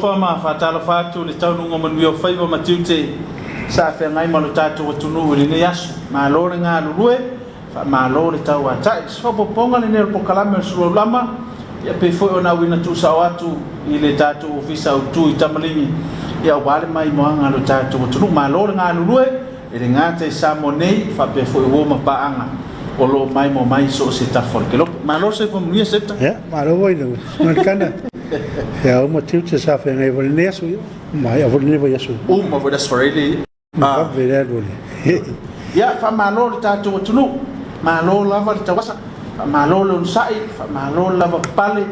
fa ma fa tala fa tu le tau nunga man wio faiva ma tiute sa fe ngai ma lo tatu tunu le ne yasu ma lo nga lue fa ma lo le tau ata so po ponga le ne po kalame so lama ya pe fo ona wina tu sa watu ile tatu ofisa tu itamalingi ya wale mai mo nga lo tatu tunu ma lo nga lue ele nga te sa monei fa pe fo wo ma pa anga o lo mai mo mai so se ta forke lo ma lo se kom ni se ta ya ma lo voi no kana ya o motivo te sa fe ngai vol nesu mai a vol ne vai asu ma voi da sforeli ma vere vol ya fa ma lo ta tu tunu ma lo lava ta wasa ma lo lo sai fa ma lo lava pale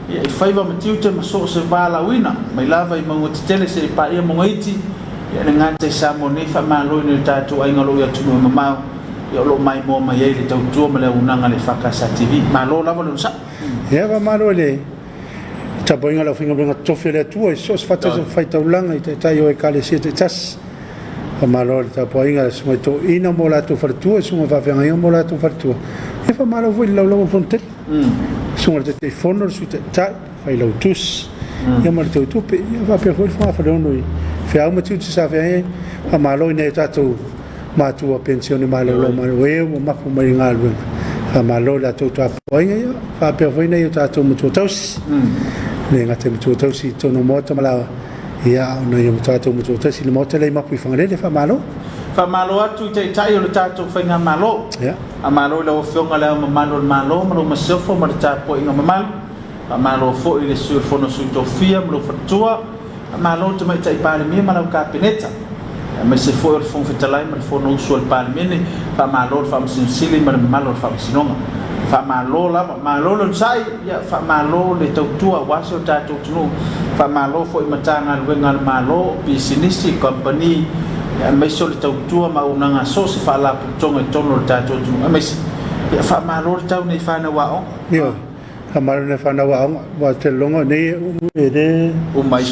ya faiva motivo te ma so se vala wina mai lava i mo te tele se pa ia mo ngiti ya nga te sa mo ne fa ma lo ni ta tu ai ngalo ya tu ma ma ya lo mai mo mai le tau tu ma le unanga le fakasa TV ma lo lava lo sa ya va ma lo le ta boinga la finga bringa tofe le tua so fata so fai taulanga i te tai o e kale se te tas fa malo ta boinga so to ina mo la to fartua so va venga io mo la to fartua e fa malo voi la lo fronte so te telefono su te tai fai lo tus ya mo te tu pe ya va per fa fa noi fa mo tu sa fa fa malo ne ta to ma tu pensione malo lo ma we ma fu mai ngalwe fa malo la to to boinga ya fa per voi ne ta to mo to tos ne ngate mo to si to no mo to mala ya no yo to to mo to si mo tele ma pu fangale le fa malo atu te tai o tato fa nga malo ya a malo lo fonga la malo mo ma sofo ma ta po inga malo a malo fo ile sur fo no su to fia mo fatua a malo te mai tai pa mi ma la capineta ma se fo il fon fetalai ma fo no su al palmene fa malo fa sinsili ma malo fa sinonga fa malo la malo lo sai ya fa malo le tautua waso tatu tunu fa malo fo matanga wengal malo business company ya meso le tautua ma unanga so se fa la putonga tono tatu tunu mes ya fa malo tau nei fa na wao yo kamar ne fa na wa te longo ne de o mai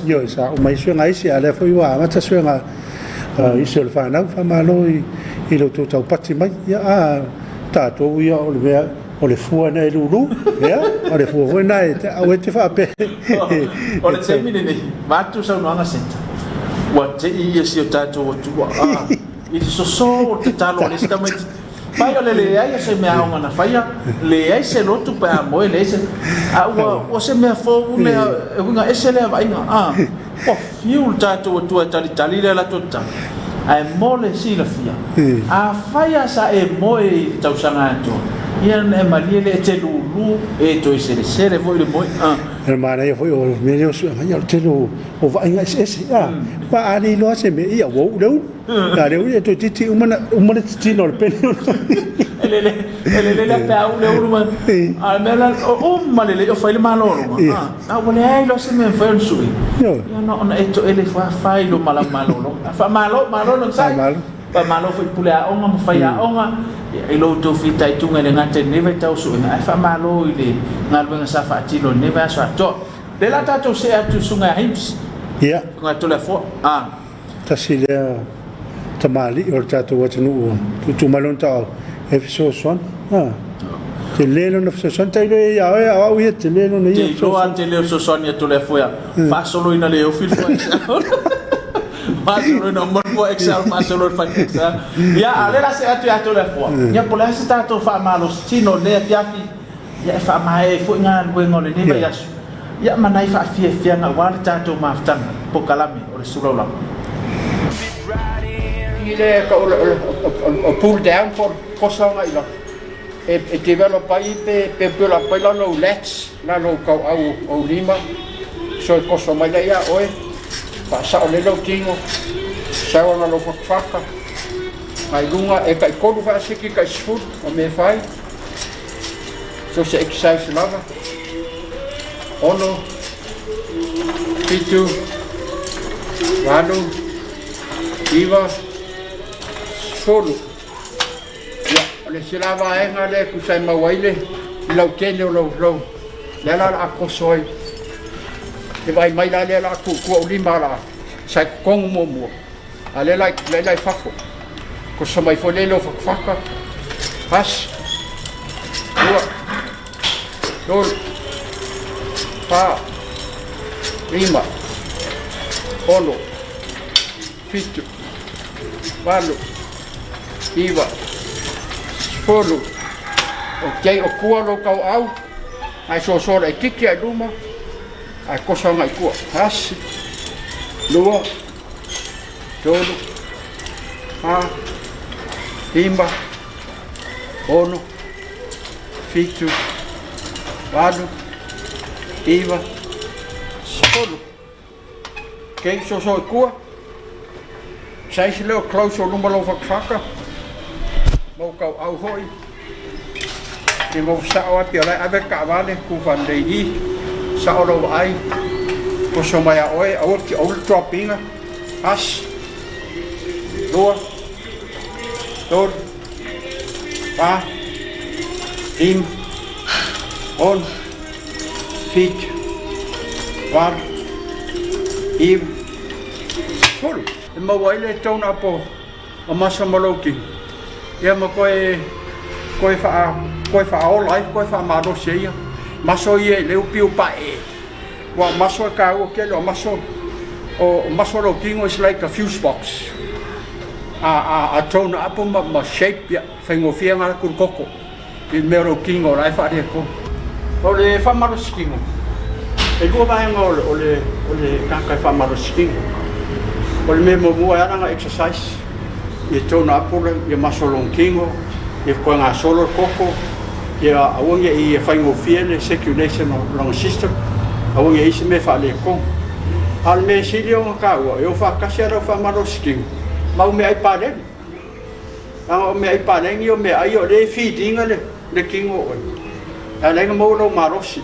yo sa o mai suenga isi ale fo wa ma ta suenga iso fa na fa malo i lo to tau pati mai ya tato ia o le fua nei lulu ya o le fua nei te au te fa pe o le te mine nei matu sa no anga senta wa te ia si o tato o tu i so te talo le sta mai pai le ai se me au na faia le ai se lo tu pa mo le se o se me fo une unha ese le vai nga o fiu tato o tu tali le la tota ai mole si la fia a faia sa e moi tau sanga to ia ne maliele te lulu e to se voi le moi hermana io foi o meglio su ma io te lo o vai nga ese pa ali lo se me ia wo do da le to titi umana titi no pe ele pa u le urma a mela o malele o fai le malo a wole ai lo se me foi su io no eto ele fai lo malo fa malo no sai pa malo foi pula onga mo fai onga i lo to fita i tunga le ngate neve tau su na fa malo ile ngalwe sa fa tilo neve sa to le la tato se atu sunga hips ya ngato le fo ta sile tamali o tato wa tunu tu malon ta efso son te lelo no efso son tai le ya au ye te lelo no ye so ante le so son ya to le fo ya fa solo ina le o fil fo Masolo no mo excel masolo fa excel ya ale la se atu ya to le fo ya pola se tato fa malo chino le piafi ya fa mai fo nga wengo le ni ya ya manai fa fia nga wa tato maftan po kalami o solo la ile o pull down for kosanga ila e develop ai pe la pela no let's la no ka au lima so kosoma ya oi sa o le lo kingo sa o na lo faka mai lunga e kai kodu fa siki kai sfut o me fai so se exercise lava ono pitu walo iva solo ya le silava e ngale ku sai mawaile lo kene lo le la akosoi e vai mai la le la ku lima la sai kong mo ale lai fako ko so mai fole lo faka pas dua dol pa lima ono, fitu, walu, iwa, spolu. Ok, o kua lo kau au, ai sosora i kiki ai luma, ai kosanga i kua, hasi, lua, tolu, ha, lima, ono, fitu, walu, iwa, spolu. Ok, sosora i kua, saisi leo close o luma lo whakawhaka, mau kau au hoi, e mo sao api ala ave ka vale ku van de I sao lo ai ko so mai a oi au ki au dropping as do dor pa im on fit var im full e mo wai le tone apo o masa maloki e mo koe fa all life koe fa maro seia maso ie le upiu pa e wa maso ka o ke lo maso lo kingo is like a fuse box a tone up ma shape ya fengo fianga ku koko il mero kingo rai fa de ko o le fa maro skingo e go vai ngol o le ka fa maro skingo o le memo mo era nga exercise e tone up le maso lo kingo e ko nga solo koko ia awonga I whaingo fiele circulation long system awonga I se me whale kong al me siri o ngā ua e o whakasi ara whamaro skingo mau me ai pāreng o me ai pārengi o me ai o le feedinga le kingo oi a lenga mau lau marosi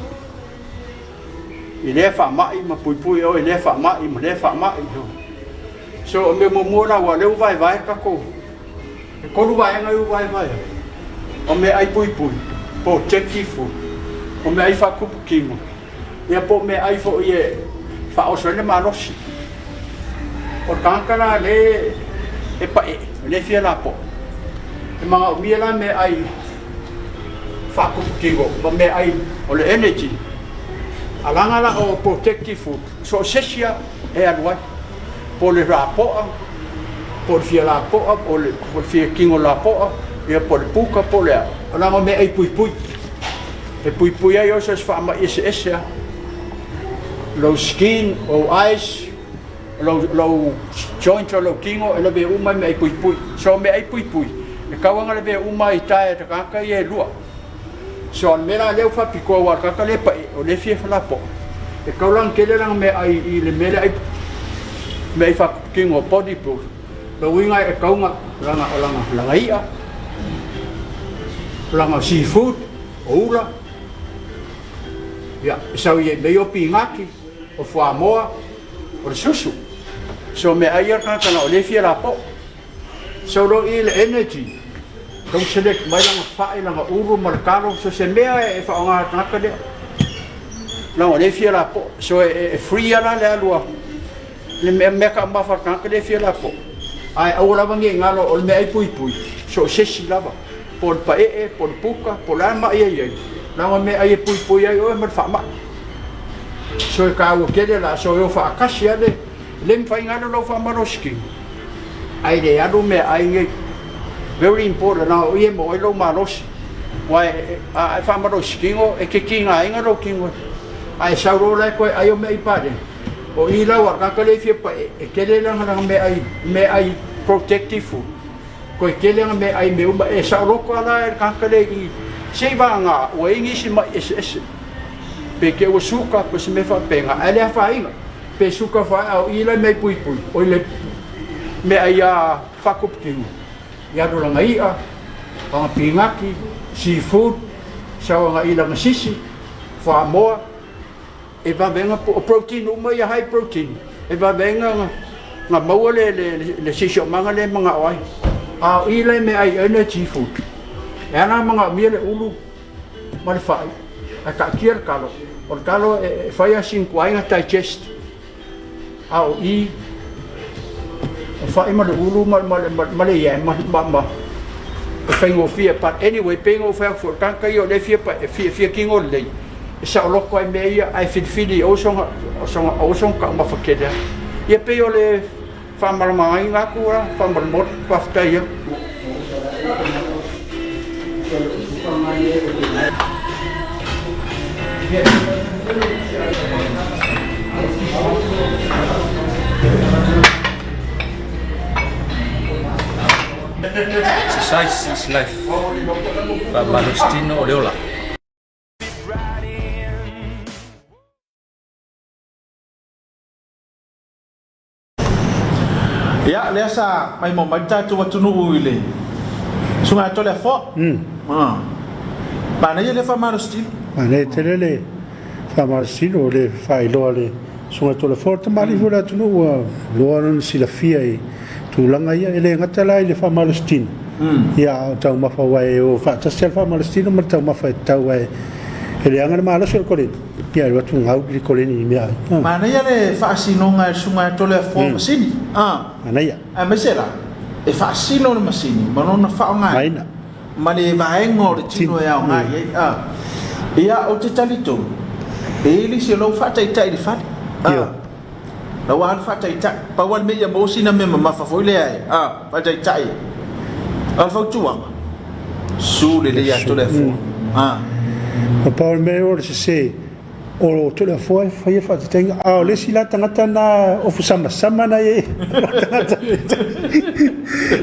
I le whamai ma pui o I le whamai ma le whamai so o me mumura wa leu vai kako e koru vai ngai vai o me ai pui po cheki fu o me ai fa kupu kingo ia po me ai fo ie fa o sone marosi o kankara le e pa le fia la po e manga o miela me ai fa kupu kingo o me ai o le energy alanga la o protective food so sesia e anuai po le rapoa po le fia la poa po le fia kingo la poa ia po le puka po le ona me ai pui e pui ai o se fa ma ese low skin o eyes low joint o low kingo e le be uma me ai pui so me ai pui e kawanga le be uma I tae te kaka I e lua so me la leu fa piko wa kaka le pa o le fie fa po e kaulang kele lang me ai I le me ai me fa kingo body proof lo winga e kaunga langa ia langa seafood oula ya so ye me yo pingaki o fo moa o susu so me ayer ka kana o le fie la po so lo I le energy donc select mai langa fa langa uru marcaro so se me e fa nga taka de la o le fie la po so e free ala le alua le me ka ma fa ka le fie la po ai ora vangi ngalo o me ai pui so se si lava por pa por puka por la ma ye la me ai pui ai o me fa ma so ka o kele la so yo fa kasia le fa ngalo lo fa maroski ai de adu me ai very important na o ye mo lo marosi wai a fa maroski ngo e ke kinga inga lo kingo ai sa ro la ko ai o me pare o I la wa ka le fie pa e kele la me ai protective food ko kele me ai me uma e sa ro ko ala ka le I se va nga o ingi si ma es pe ke o suka po se me fa penga ale fa inga pe suka fa o I la me pui o le me ai a fa kupkingo ya do la ngai a pa pingaki seafood sa nga I la sisi fa moa e va venga o protein uma ia high protein e va venga nga mau le sisio manga le mga oi a I le me ai energy food e ana mga miele ulu mal fai a ka kier kalo o kalo e fai a 5 ainga digest a o I fai mal ulu mal ye ma e fai ngo fia but anyway pengo fa for kanka yo le fia pa fia kingo le sa loko ai meia ai fili o songa ka ma fakeda ia pe o le whamaramaai ngā kua, whamaramot, whaftai ia. Exercise is life. Pak Balustino Oleola. Ya, lea sa mai mo mai tatu watunu uile. Sunga tole fo. Bana ye le fa marostin. Mane telele famarstino le failo le sunga tole forte mali vola tunu lo non si la fia e tu langa ia ele ngatala le famarstino. Ya tau mafa wai o fa tasel famarstino ma tau mafa tau wai ele anga ma lo sol kolin. Ya lo tu ngau li kolin ni mia. Mana ye le fa sinonga sunga tole fo sini. Mana ya. A mesela e fa sino le masini, ma non fa ngai. Aina. Ma le vaengo le tino ya ngai. Ia o te talito. E li se lo fa tai tai le fa. La wa fa tai tai. Pa wal me ya mo sina me ma fa foi le ai. Fa tai tai. Al fa tua. Su le ya to le fo. Pa me o se o to le fo fa ia fa tenga a le sila tangata na o fusama sama na e.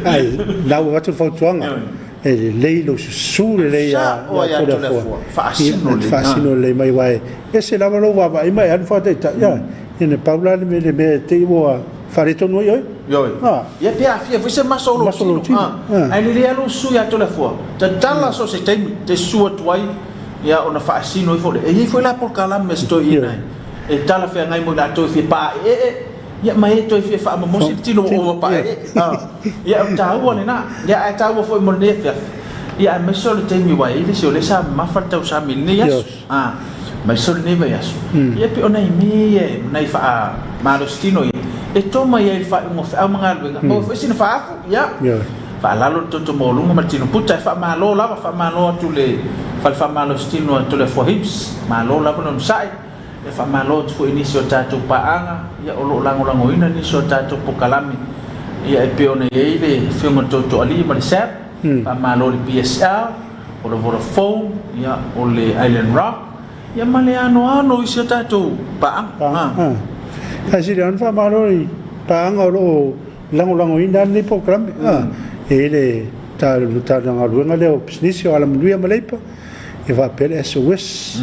Ai, na o watu fa tuanga. E lei lo su le ya to le fo. Fa sino le mai wai. E se la lo va mai mai an fa ta ya. Ine Paula me te wo fare to no yo. Ya pia fia foi se masolo. Ai le lo su ya to le fo. Ta tala so se te su tuai. Ya ona fa sino i fole e foi la por kala me sto ina e tala fe ngai mo la to fi pa ya mai to fi fa mo si tino o pa ya ta wo ne na ya ta wo foi mo ne fe ya me so le te mi wa ile so le sa ma fa ta sa mi ne ya ma so ne va ya ya pe ona mi e na fa ma lo stino e to mai e fa mo fa ma ngal mo fa sino fa ya fa la lo to mo lu ma tino puta fa ma lo la fa ma lo tu le fa malo stino to le fohips malo la non sai e fa malo tu inisio tatu paanga ya olo lango ina ni so tatu pokalami ya e peone ile filmo to ali ma sep fa malo le PSL o le Vodafone ya o le Island Rock ya male ano iso tatu paanga kasi dan fa malo paanga o lango ina ni pokalami ele ta nga luenga le business o ala mluia malepa e va per SOS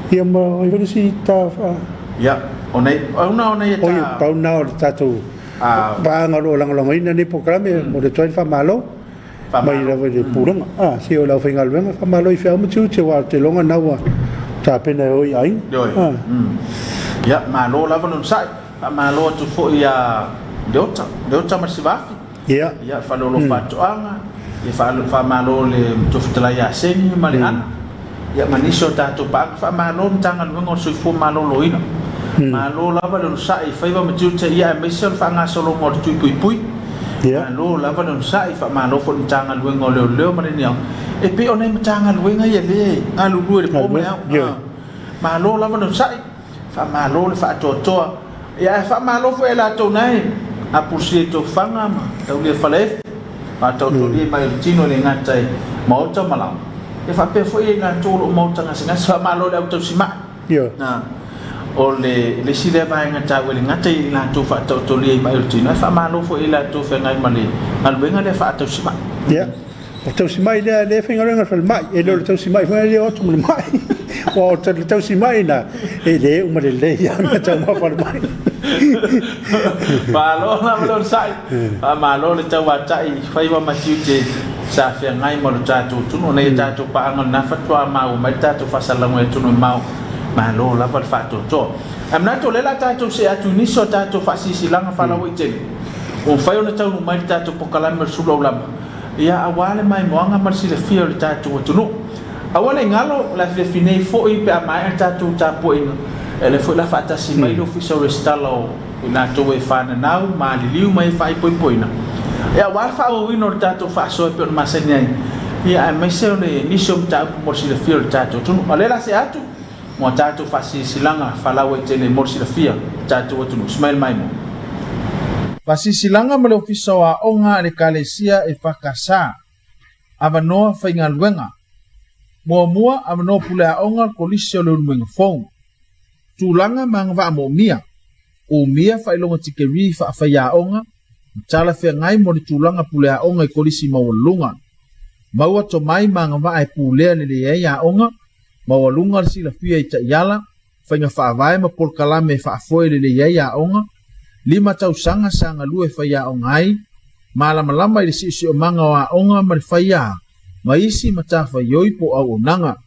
ia ma i si ta ya ona ta pa una o tatu ba nga lo lang ina ni programa mo de toi fa malo mai la de puranga si o la fingal venga fa malo i fa mo tu te wa te longa na wa ta pena o ai ya malo la non sai malo tu fo ya deuta ma si va ya fa lo fa to anga e fa malo le to fitla ya seni mali an ya maniso tatu pa fa malo tanga ngo so fu malo loina malo lava lo sai fa iba mtiu te ya mission fa nga solo mo tu pui malo lava lo sai fa malo fo tanga ngo le mali ni e pe ona tanga nga ya le alu lu le po ya malo lava lo sai fa malo le fa to ya fa malo fo ela to nai a pusito fanga ma tau le fale atau tu dia mai tino le ngatai mau ta malam e fa pe foi na tolo mau tanga singa sa malo le auto sima na o le sile vai ngatai le ngatai la tu fa to le mai tino fa malo foi la tu fa ngai mali al benga le fa auto sima auto sima le fa ngai fa mai e lo auto sima fa le auto mai o auto sima na e le uma le ya na ta ma fa mai malo la malo sai malo le tawa tai fai wa matiute sa fe ngai mo tatu tu no nei tatu pa ngon na fatwa mau mai tatu fa salango tu no mau malo la fa fatu to am na to le la tatu se atu ni so tatu fa si silanga fa la wite o fai ona tau mai tatu po kala mer sulo la ya awale mai mo anga mar si le fio le tatu tu no awale ngalo la fe fine fo i pe mai tatu tapo ina ele foi la fata si mai lo fiso restalo na to e fa na nau ma liu mai fai poina ya wa fa o wino tato fa so pe ma se nei ya mai se le ni so ta mo si le fio tato tu ale la se atu mo tato fa si silanga fa la we tele mo si le fio tato tu no smile mai mo Fasisilanga ma le ofisa o aʻoga a le kalesia e fakasā avanoa faigaluega muamua avanoa pule aʻoga kolisi o le ulumiga fou tulaga ma gavaamoʻomia umia faailoga tikeri faafai aʻoga ma tala feagai mo le tulaga pule aʻoga i kolisi maualuga maua tomai ma gavaa e pulea leleai aʻoga maualuga le silafia i taʻiala faiga faavae ma polokalame e faafoe leleai aʻoga 5 tausaga sa galue fai aʻoga ai malamalama i le siʻosiʻomaga o aʻoga ma le faia ma isi ma tafaioi po auaunaga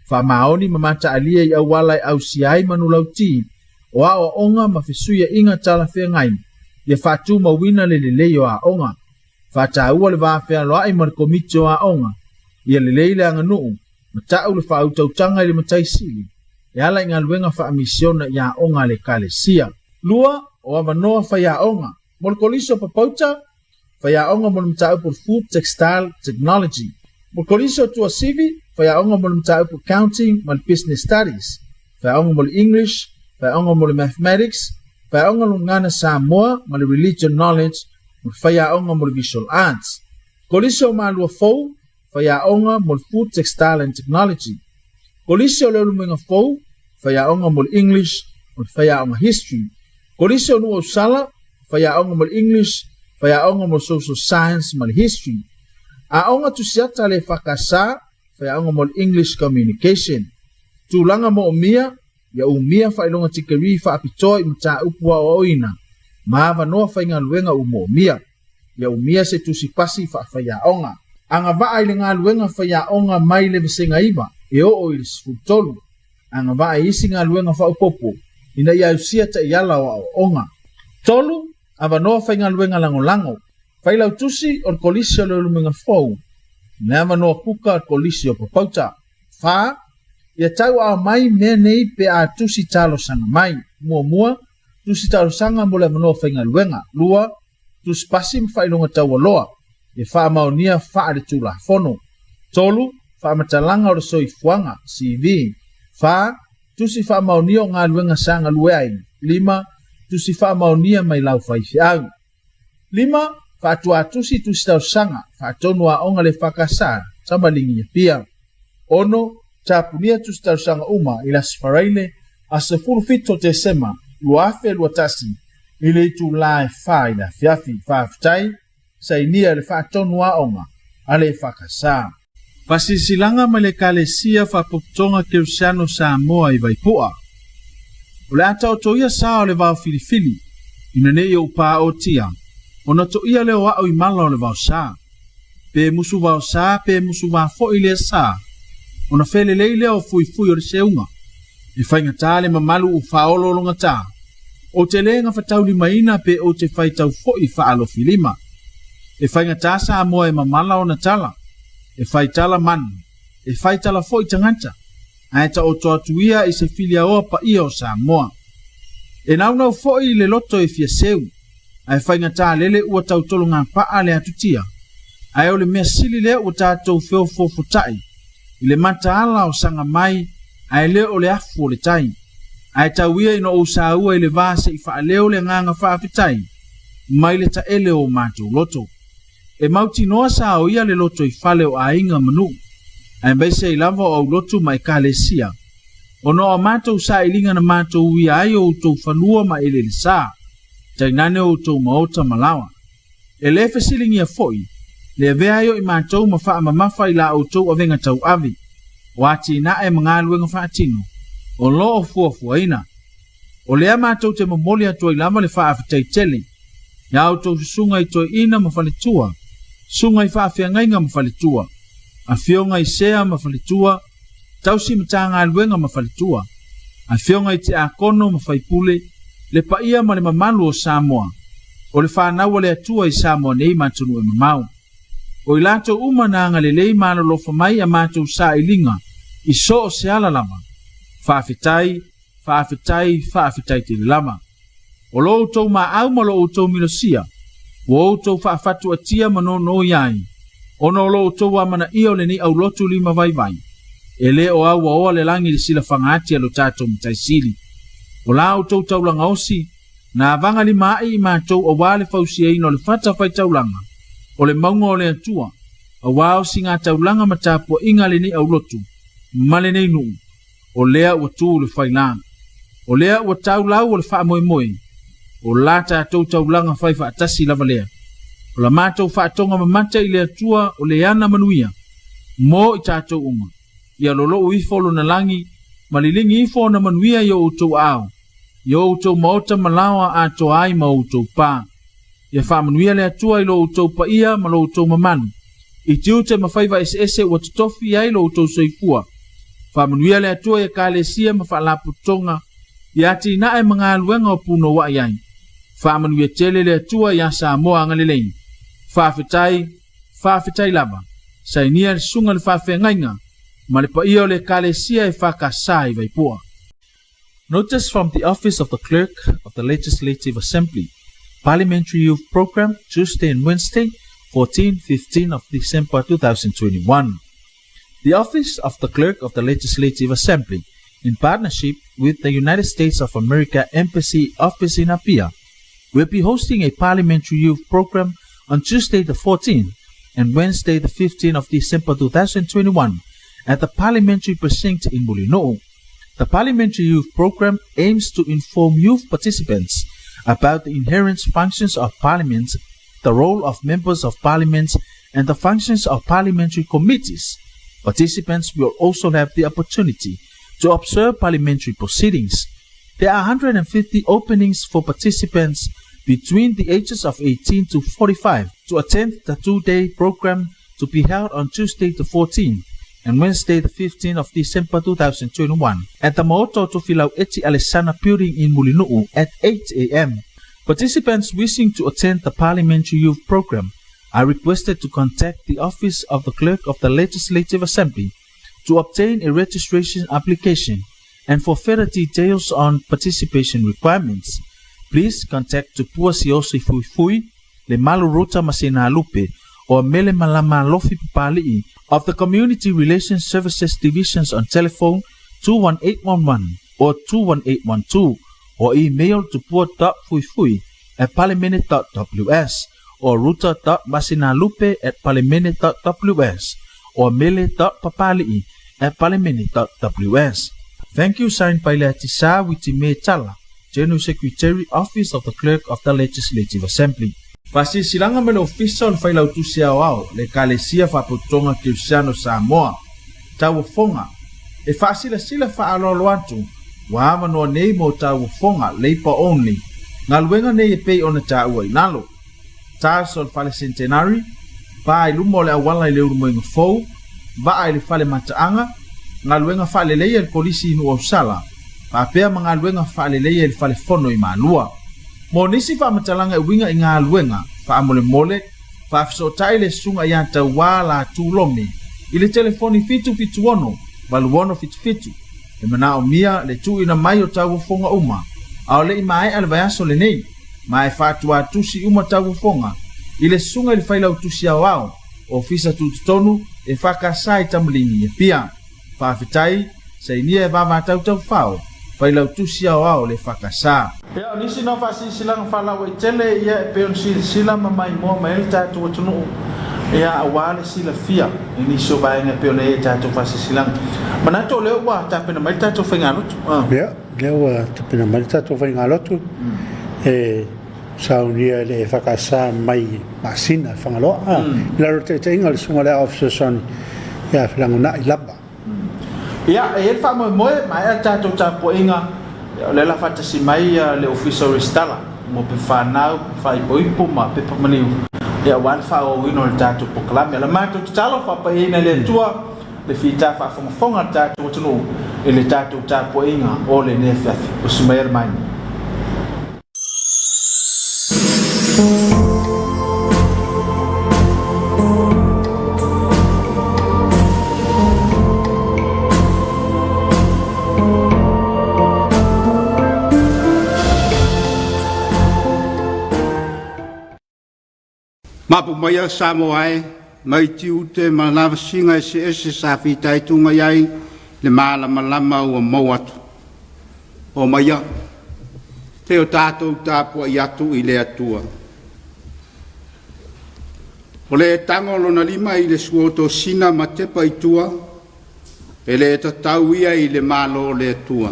faamaoni ma mataalia i auala e ausia ai manulauti o aʻoaʻoga ma fesuiaʻiga talafeagai ia faatumauina le lelei o aʻoga faataua le vafealoaʻi ma le komiti o aʻoga ia lelei le aganuu ma taʻu le faautautaga i le mataisili e ala i galuega faamisiona i aʻoga a le kalesia lua o avanoa fai aʻoga mo le kolisi o papauta fai aʻoga mo le mataupu le food textile technology mo le kolisi o tuasivi fai aʻoga mo le mataupu accounting ma le business studies fai aʻoga mo le english fai aʻoga mo le mathematics fai aʻoga logana samoa ma le religion knowledge ma le fai aʻoga mo le visual arts kolisi o malua fou fai aʻoga mo le food textile and technology kolisi o le ulumiga fou fai aʻoga mo le english ma le fai aʻoga history kolisi o nua usala fai aʻoga mo le english fai aʻoga mo le social science ma le history aʻoga tusiata le fakasā fai aʻoga mo le english communication tulaga mo omia ia umia faailoga tikeri faapitoa i mataupu aʻoaʻoina ma avanoa faigaluega uma omia ia umia se tusipasi faafai aʻoga agavaa i le galuega fai aʻoga mai le vesegaiva e oo i le 13 agavaa e isi galuega faaupopo ina ia usia taʻiala o aʻoaʻoga 3 avanoa faigaluega lagolago failautusi o le kolisi o le ulumiga fou na avanoa puka o le kolisi o papauta fa ia tauao mai mea nei pe a tusi talosaga mai muamua tusi talosaga mo le avanoa faigaluega 2 tusi pasi ma faailoga taualoa e faamaonia faa le tulafono 3 faamatalaga o le soifuaga CV fa tusi faamaonia o galuega sa galue ai 5 tusi faamaonia mai lau faifeau 5 faatuatusi tusi tausaga faatonu aʻoga le fakasā tamaligi ia pia 6 tapunia tusi tausaga uma i lasfaraile a 17 Desema luafe luatasi i le itulā e fā i le afiafi faafetai sainia le faatonu aʻoga a le fakasā fasisilaga ma le kalesia faapopotoga kerusiano samoa i vaipuʻa o le a taʻotoʻia sa o le vaofilifili ina neʻi ou paotia ona toʻia le oaʻo i mala o le vaosā pe musu vaosā pe musu vafoʻi lea sā ona felelei lea o fuifui o le seuga e faigatā le mamalu u faolo o logatā o te lē gafataulima pe o te faitau foʻi faalofilima e faigatā samoa e mamala ona tala e faitala manu e faitala foʻi tagata ae taʻoto atu ia i se filiaoa paia o samoa e naunau foʻi i le loto e fiaseu ae faigatā lele ua tautologa paa le atutia ae o le mea sili lea ua tatou feofofotaʻi i le mataala o saga mai ae lea o le afu o le tai ae tauia ina ou sāua i le vā seʻi faaleo le agaga faafetai mai le taele o matou loto e mautinoa sa o ia le loto i fale o aiga manuu ae maise i lava o au lotu ma e kalesia ona o matou saʻiliga na matou ia ai o outou falua ma e le sā tainane o outou maota malawa e lē fesiligia foʻi le avea ai o i matou ma faamamafa i la outou avega tauavi o atinaʻe ma galuega faatino o loo fuafuaina o lea matou te momoli atu ai lava le faafetaitele ia outou susuga i toeʻina ma faletua suga i faafeagaiga ma faletua afioga i sea ma faletua tausi ma tagaluega ma faletua afioga i te akono ma faipule le paia ma le mamalu o Samoa o le whanau le atua i Samoa nei matunu e mamau o i latou uma na agalelei malolofa mai a matou saʻiliga i so o se ala lava faafetai te le lava o lo outou maau ma lo outou milosia o outou faafatu atia ma nono iai ona o lo outou amanaʻia o lenei aulotu 5 vaivai e lē o auaoa le lagi le silafaga ati a lo tatou mataisili o la outou taulaga osi Na vanga li mai I mātou a wale fausia ino le fata fai taulanga. O le maunga o le atua. A wao si ngā taulanga matapua inga le ni au lotu. Male nei nuu. O lea ua tū le fai langa. O lea ua taulau o le faa moe moe. O la tātou taulanga fai fa atasi lava lea. O la mātou fa atonga mamata I le atua o le ana manuia. Mo I tātou unga. Ia lolo uifolo na langi. Malilingi ifo na manuia yo utou au. Yo utou maota malawa a to ai ma utou pā. Ia wha manuia le atua I lo utou pa ia ma lo utou mamanu. I tiu te mawhaiva ese ua tutofi ai lo utou soifua. Wha manuia le atua ia ka le sia ma wha lapu tonga. Ia ti na e mga aluenga o puno wa iai. Wha manuia tele le atua ia Samoa ngalelei. Wha fitai lava. Sainia le sunga le wha whengainga. Ma le pa ia o le ka le sia e wha ka sai vaipua. Notice from the Office of the Clerk of the Legislative Assembly, Parliamentary Youth Program, Tuesday and Wednesday, 14-15 of December 2021. The Office of the Clerk of the Legislative Assembly, in partnership with the United States of America Embassy Office in Apia, will be hosting a Parliamentary Youth Program on Tuesday the 14th and Wednesday the 15th of December 2021 at the Parliamentary Precinct in Mulino'o. The Parliamentary Youth Program aims to inform youth participants about the inherent functions of Parliament, the role of members of Parliament, and the functions of parliamentary committees. Participants will also have the opportunity to observe parliamentary proceedings. There are 150 openings for participants between the ages of 18 to 45 to attend the two-day program to be held on Tuesday the 14th and Wednesday the 15th of December 2021 at the Maoto Tofilau Eti Alessana building in Mulino'o at 8 a.m. Participants wishing to attend the Parliamentary Youth Program are requested to contact the Office of the Clerk of the Legislative Assembly to obtain a registration application, and for further details on participation requirements, please contact Tupua Siosi Fuifui, Le Malu Rota Masina Lupe, or Mele Malama Lofi Pali'i of the Community Relations Services Divisions on telephone 21811 or 21812, or email tupua.fuifui@parliament.ws or ruta.masinalupe@parliament.ws or mele.papali'i@parliament.ws. Thank you, signed by Leatisa Witime Tala, General Secretary, Office of the Clerk of the Legislative Assembly. Fasisilanga me le official fai lau tusia wao le kalesia whaputonga kiusiano Samoa. Tau fonga. E fasila fa alolo atu. Wahama noa nei mo tau fonga leipa only. Ngaluenga nei e pei ona tau inalo. Tau sol fale centenary. Pa ilumo le awala ile urumoinga fou. Va ile fale mataanga. Ngaluenga fale leia il polisi inu ausala. Pa pea mangaluenga fale leia il fale fono i malua. Mo nisi fa matalanga winga inga luenga fa amole mole fa fisotai le sunga yanta wala tulomi ile telefoni fitu ono baluono fitu e mana o mia le tu ina mai o tau fonga uma au le mai al vayaso le nei mai fatu atusi uma tau fonga ile sunga ile faila utusi wao ofisa tutonu e faka sai tamlini e pia fa fitai sainia e vava tau fao faila utusi wao le faka sa. Ya nisi no fasi silang fala we tele ya peon sila mamai mo maelta tu tunu ya awale sila fia ini so ba nga peon e ta tu fasi silang manato le wa ta pena maelta tu fengalot ya le wa ta pena maelta tu fengalot saunia le fakasa mai masina fangalo la rote tengal sumale officer ya flangona ilaba ya e fa mo mai ta tu ta po inga le la fatasi mai le official restala mo pe fanau fai boipo ma pe pamaniu ya wan fa o wino le tatu proclame la mato talo fa pa ina le tua le fita fa fonga tatu tunu le tatu tapo inga o le nefaf o sumer mai. Mapu maya Samoa mai tiu te malava singa se sa fitai tunga yai le malama o mo atu o maya te o tātou tāpua i atu i le atua. O le tango lona lima i le suoto sina ma te paitua, e le tatau ia i le malo le atua.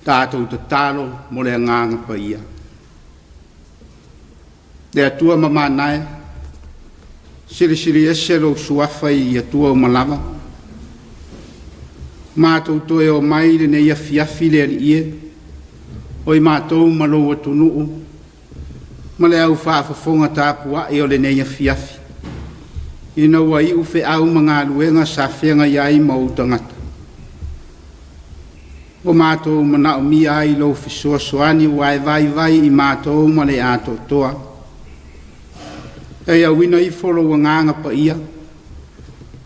Tātou te talo mo le nganga pa ia. Le atua mamanae, siri ese lo suafa i atua o malava. Mātou toe o mai le nei afiafi le ali ie, o i mātou malo atunuu, ma le au whaafafonga tāpua e o le nei afiafi. Ina wai ufe au mga luenga sa whenga iai mautangata. O mātou mana o mi ai lo fisua soani wai vai i mātou ma le ato toa. E au ina i folo wa nganga pa ia.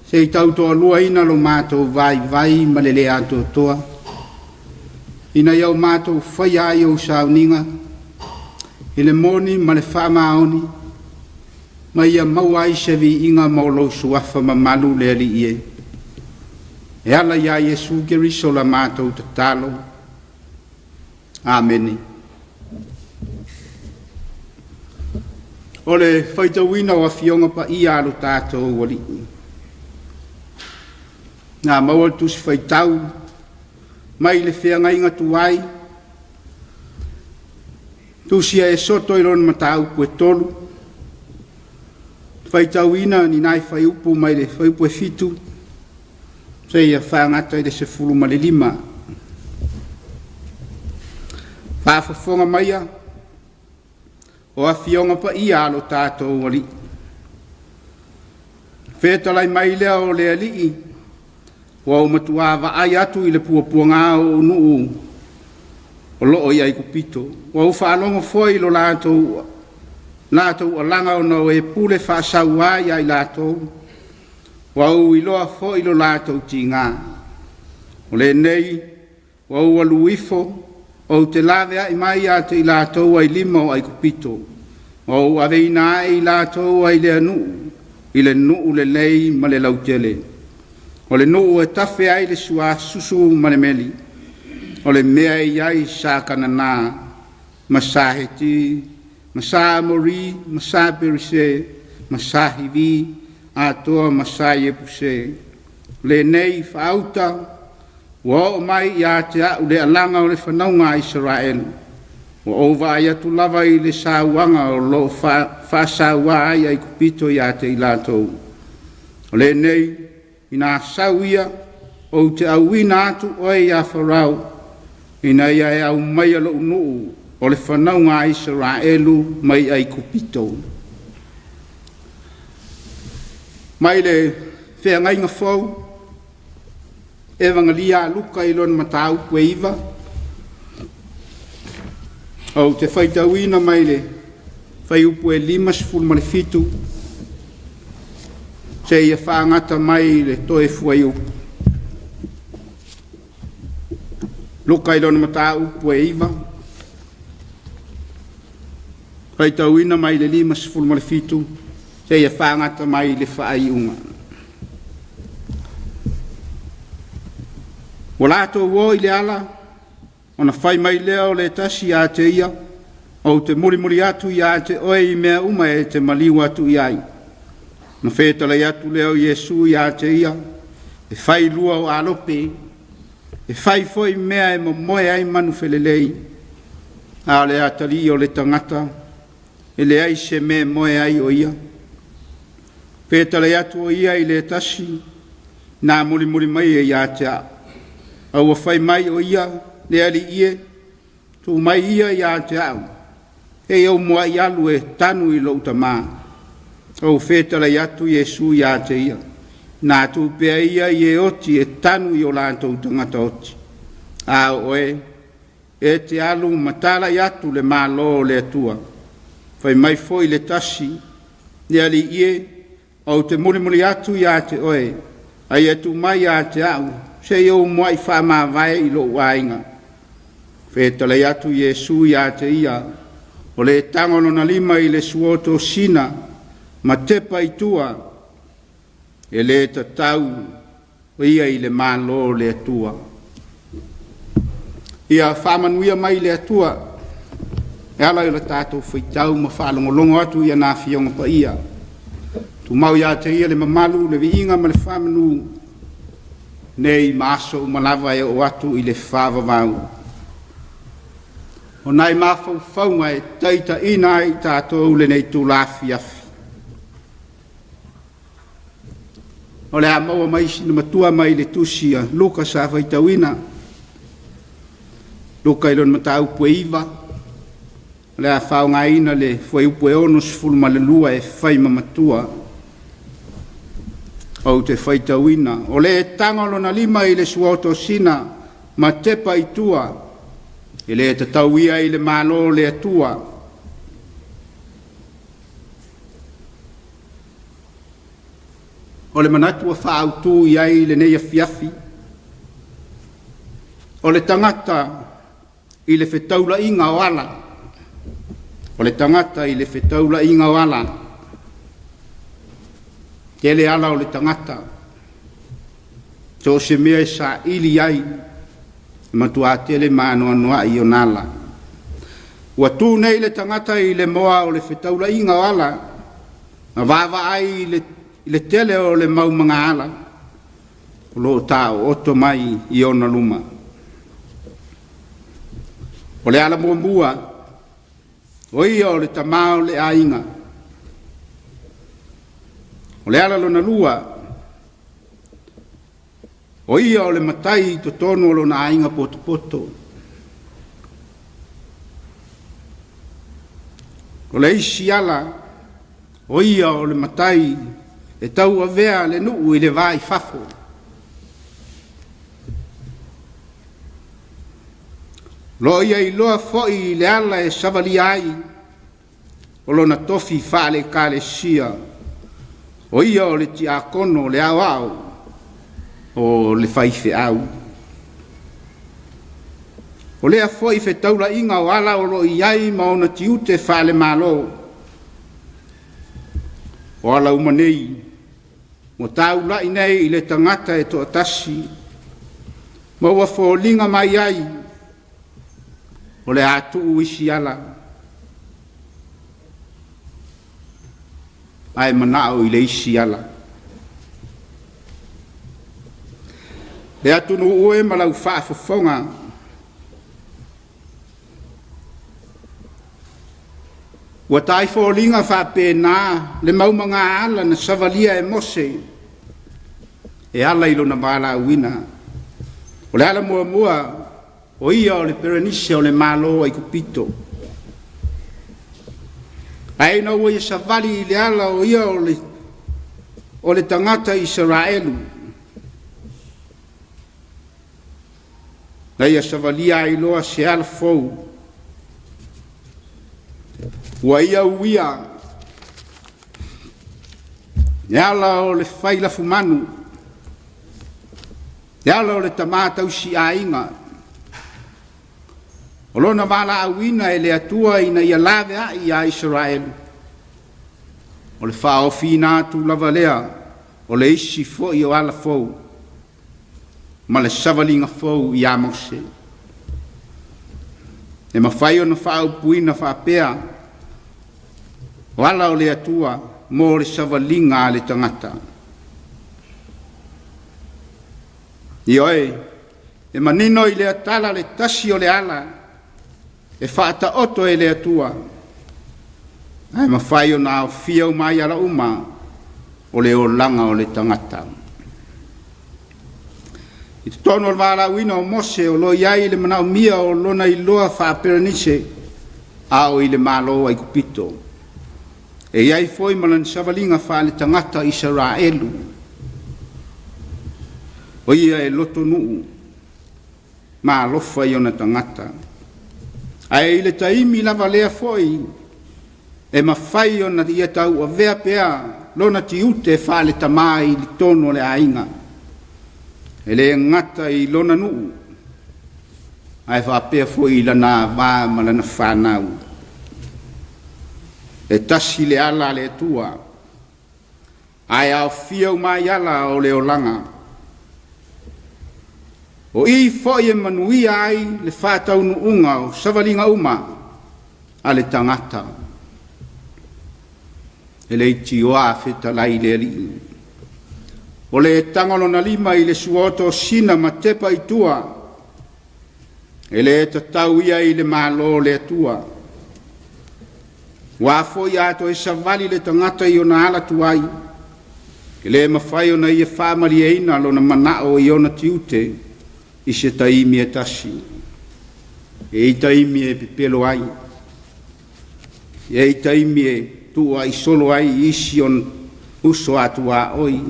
Se i tau toa lua ina lo mātou vai ma le ato toa. Ina iau mātou whai ai o sauninga. I le moni ma le whamaoni. Ma ia mauai se vi inga maulo suafa ma malu le ali ie. E ala ia Yesu Keriso la mātou te talo. Ameni. O le whaitawina o a fionga pa i alu tātou wali. Nā maua tusi whaitau. Mai le whianga inga tuai. Tusia e soto i ron matau kue tolu. Whaitawina ni nai whaiupu mai le whaiupu e fitu. Se ia whangata i le se fulu ma le lima. Whaafafonga maia. O a fionga pa i alo tātou wali. Whetalai mai lea o le alii. Wa o matua wa ai atu i le puapua ngā o nuu. O loo i ai kupito. Wa o whaalonga foi lo lātou. Lātou o langa o nao e pule whaasau ai ai lātou. Wa o i loa foi lo lātou ti ngā. O le nei. Wa o aluifo. O te lawe ai mai a te i lātou ai lima o ai kupito. O aveina ai lātou ai le anu. I le nuu le lei ma le lautele. O le nuu e tafe ai le sua susu ma le meli. O le mea i ai sa kanana. Masaheti. Masa mori. Masa perise. Masa hivi. Atoa masai e puse. Le nei whauta. Wa o mai ia te au le alanga o le whanaunga Israel. Wa o vai atu lava i le sauanga o lo whasaua ai ai kupito ia te ilatou. O le nei, ina sauia o te auina atu oe ia wharau. Ina ia e au mai alo unuu o le whanaunga Israelu mai ai kupito. Mai le whengai ngā whau. Evangelia luka i lon matau kwe iwa. O te whaitauina mai le whaiupu e limas fulmane fitu. Se ia whaangata mai le toe fuaiupu. Luka i lon matau kwe iwa. Whaitauina mai le limas fulmane fitu. Se ia whaangata mai le whaaiunga. O lato wo i le ala, ona whai mai leo le tasi a te ia, o te muri atu i a te oe i mea uma e te maliu atu i ai. Na whetala i atu leo Yesu i a te ia, e whai lua o alope, e whai foi mea e moe ai manu whelelei, a le atali o le tangata, e le ai se mea moe ai o ia. Whetala i atu o ia i le tasi, nā muri mai e i a te a. Au a whai mai o ia, le ali ie, tu mai ia i a te au. E au mua i alu e tanu i louta maa. Au whetala i atu Yesu i a te ia. Nā tu pea ia i e oti e tanu i o lātou tangata oti. A oe, e te alu matala i atu le maa loo le atua. Whai mai foi le tasi, le ali ie, au te muri atu i a te oe. Ai atu mai a te au. Se iau mua i whaama vai i lo wainga. Whetala i atu Yesu i a te ia. O le tangono na lima i le suoto sina. Ma tepa i tua. E le tatau. O ia i le malo le atua. ia whamanuia mai le atua, e ala i le tātou whaitau ma whaalongolongo atu ia nā whionga pa ia. Tu mau ia te ia le mamalu, le viinga ma le whamanu, nei maaso umalawa e o atu i le whavavau. O nai mawhau whaunga e taita ina i tātou le nei tū lafi afi. O le a maua mai sina matua mai le tusia, Luka sa whaitauina, Luka ilon mata upu e iwa, le a whaunga ina le fwai upu e ono sifulu ma le lua e whai mamatua, o te whaitauina. O le tangalo na lima i le suoto sina, ma tepa i tua, i le tatauia i le malo le atua. O le manatua whaautu i ai le neia fiafi. O le tangata i le whetaula inga o ala. O le tangata i le whetaula inga o ala. Te le ala o le tangata. So se mea sa ili ai. Matua tele mano anoa i o nala. Ua tū nei le tangata i le moa o le whetaula inga o ala. Ma vava ai le tele o le maumanga ala. O lo tau oto mai i ona luma. O le ala mua o ia o le tamao le ainga. O le ala lona lua o ia o le matai to tono lo na ainga poto poto. O le isi ala o ia o le matai e tau avea le nuu i le vai fafo. Lo ia i loa foi le ala e savali ai o lo na tofi fale kale sia. O ia o le ti akono le au au o le faife au. O lea foi fe taula inga o ala o lo iai ma ona tiute fale malo. O ala umanei, mo taula inei i le tangata e to atasi, ma ua fōlinga mai ai, o le atu uisi ala. Ai manao i le isi ala. Le atu nu ue malau whaafafonga. Ua tai fōlinga whapena le maumanga ala na savalia e mose. E ala ilo na mala uina. O le ala mua mua o ia o le perenise o le malo ai kupito. Ai na ua ia savali le ala o ia o le tangata Israelu. Na ia savalia ai loa se ala fou. Ua ia uia. E ala o le whaila fumanu. E ala o le tamata usi a inga. O lona mala awina e le atua ina ia lave a ia Israel. O le whao fina atu lava lea. O le isi fo i o ala fou. Ma le savalinga fou i a Mose. E mawhai o na whao puina whapea. O ala o le atua mo le savalinga a le tangata. I oe, e manino i le atala le tasi o le ala. E whaata oto e le atua. Ai mawhai o na o fia o mai ala uma o le o langa o le tangata. I te tono al wala wina o Mose o lo iai le manao mia o lona i loa whaaperanise a o i le malo ai kupito. E iai foi malan savalinga whaale tangata Israelu. O ia e loto nuu. Ma alofa i ona tangata. Ai le taimi lava lea foi. E mawhai ona ia tau a vea pea. Lona ti ute whaale tamai li tono le ainga. E le ngata i lona nuu. Ai whapea foi lana vā malana whanau. E tasi le ala le tua. Ai au fiau mai ala o le olanga. O I fo'i e manuia ai le whātaunuunga o savalinga uma a le tangata. E le iti oa whita lai le ali. O le tangalo na lima I le suoto sina ma tepa I tua. E le tatau ia I le malo le tua. Wafo ia to e savali le tangata I ona ala tuai. E le mawhai ona ia whamari e ina lo na manao I ona tiute. I se taimi e tasi. E I taimi e pepelo ai. E I taimi e tua I solo ai isi on uso atua oi.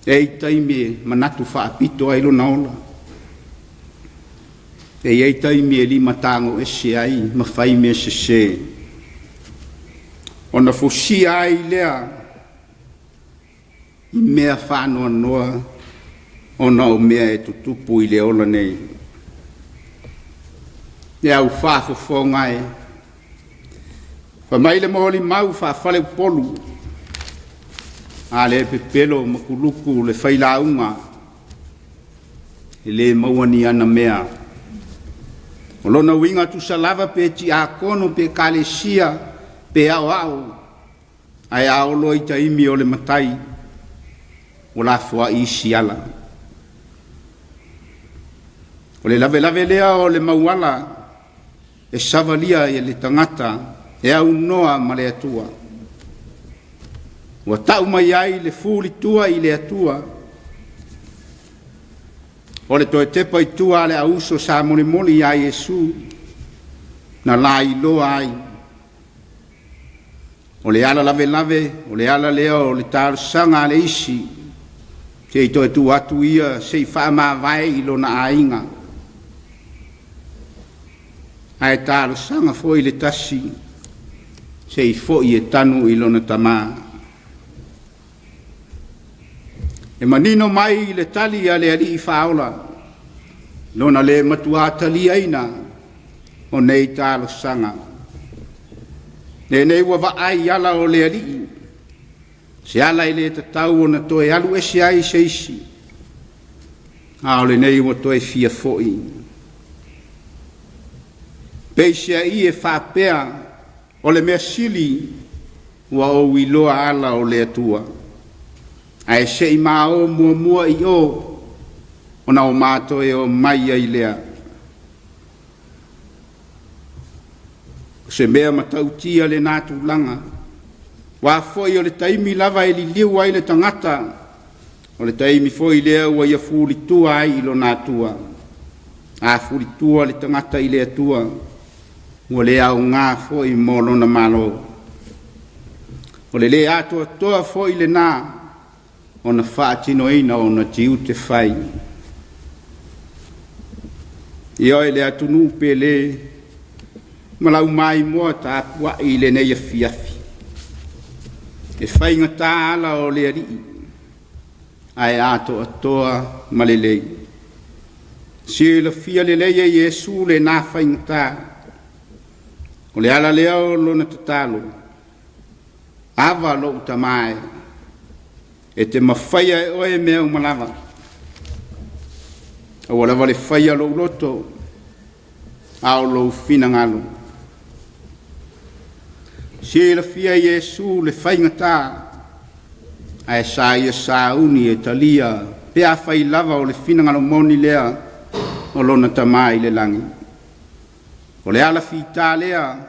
E I taimi e manatu whaapito ai lo naola. E I taimi e lima tango e se ai mawhai me se se. Ona fusi ai lea. I mea whanoa noa. Ona o mea e tutupu I le ola nei. E au whafo ngai. Whamai le moholi mau whawhale upolu. A le pepelo makuluku le whailaunga. E le mauani ana mea. O lona winga tu salava pe ti a kono pe kalesia pe au au. Ai au loi taimi o le matai. O la fua isi ala. O le lave lea o le mauala. E savalia e le tangata. E au noa ma le atua. Ua tau mai ai le fuli tua I le atua. O le toe tepa I tua le auso sa mole mole ai Yesu. Na la I loa ai. O le ala lave, o le ala lea o le taru sanga le isi. Te I toe tu atu ia se I wha maa vai I lona ainga. Ai taru sanga foi le tasi. Se I foi e tanu I lona tama. E manino mai le tali a le ali I whaola. Lona le matua tali aina. O nei talu sanga. Nei wa ai ala o le ali. Se ala I le tatau o na toe alu e se ai se isi. A o le nei wa toe fia foi. Peisia I e whapea o le mea sili ua o wiloa ala o le atua. Ai se I maa o mua I o na o mato e o mai ai lea. Se mea matautia le nātu langa. Wa foi o le taimi lava e li liu ai le tangata. O le taimi foi lea ua ia fulitua ai ilo nātua. A fulitua le tangata I le atua. Ua le au ngā foi mo lona malo. O le atua toa foi le nā. O na whaatino ina o na tiu te whai. I oi le atunu pe le. Malau mai moa ta apua I le nei afiafi. E whainga tā ala o le ari. Ai ato atoa malelei. Si la fia le leia Yesu le nā whainga tā. O le ala leo lona tatalo. Ava lo utamae. E te mawhaia e oe mea umalava. O lava le whaia lo loto. Ao lo fina ngalo. Si la fia Yesu le whainga tā. Ai sa ia sa uni e talia. Pea whai lava o le fina ngalo moni lea. O lona tamai le langi. O le ala fita lea.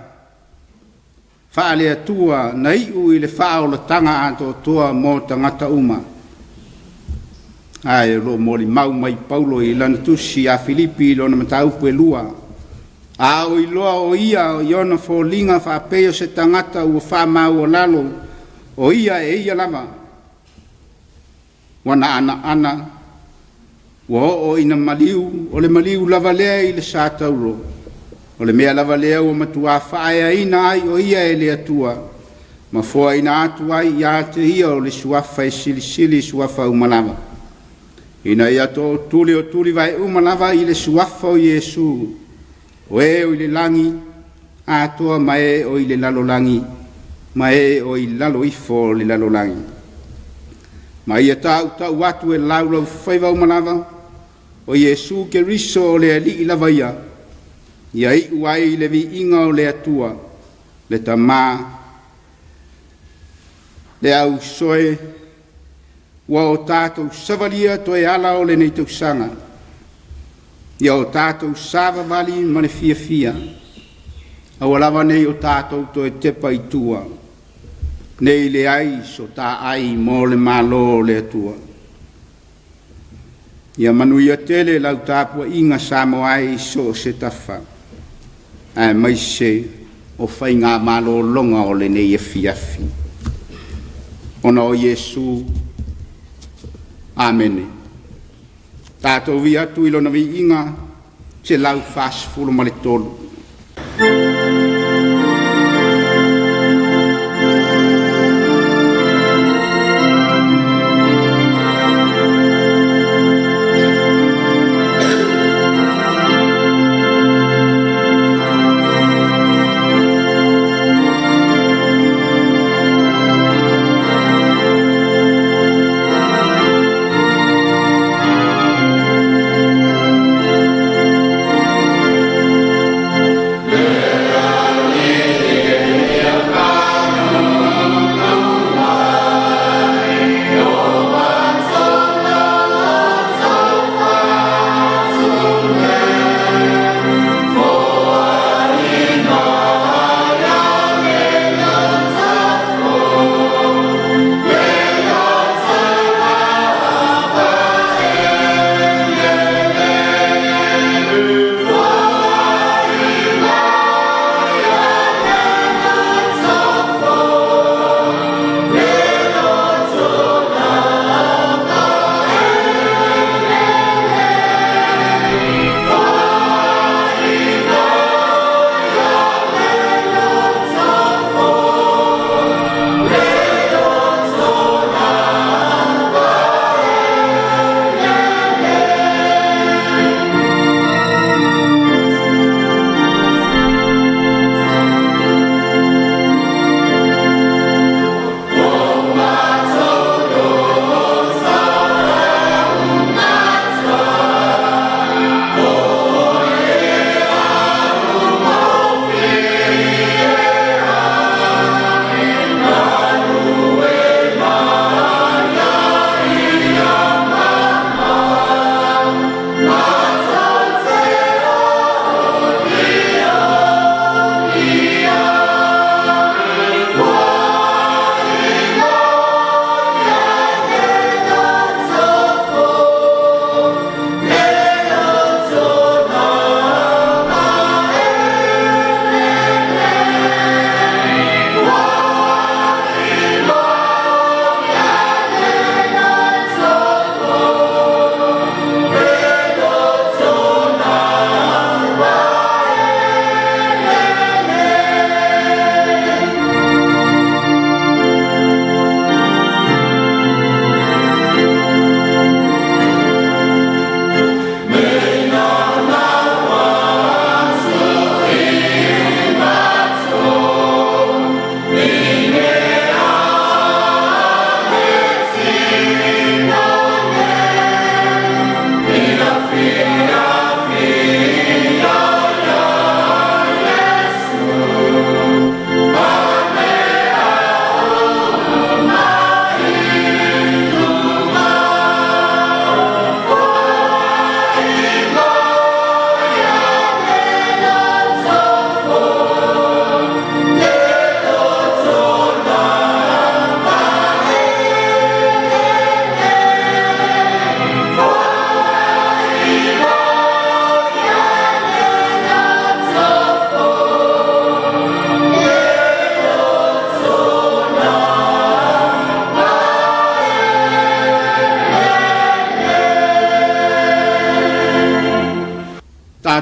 Wha lea tua na iu I le wha o la tanga ato toa mo tangata uma. Ai lo moli mau mai Paulo I lana tusi a Filipi lo na mataupu e lua. A o iloa o ia o iona fōlinga wha peo se tangata ua wha mau o lalo. O ia e ia lava. Wana ana. Ua o ina maliu. O le maliu lava lea I le sātauro. O le mea lava lea ua matua whaea ina ai o ia e le atua. Ma fua ina atu ai ia te ia o le suafa e sili suafa umalava. Ina ia to tuli vai umalava I le suafa o Yesu. O e o I le langi, atua ma e o I le lalo langi, ma e o I lalo ifo le lalo langi. Ma ia tau atu e laulau whaiva umalava, o Iesu ke riso o le ali lava ia i uai le vi inga o le atua le tamā le au soe ua o tātou savalia toe ala o le nei tausanga ia o tātou sava vali ma le fia au lava nei o tātou toe tepa i tua nei le ai so tā ai mo le malo le atua ia manuia tele lau tāpua inga samo ai so se tafa ai mai se o fai ngā malo longa o le nei e fiafi ona o Iesu amene tātou vi atu ilona vi inga se lau fasfulu ma le tolu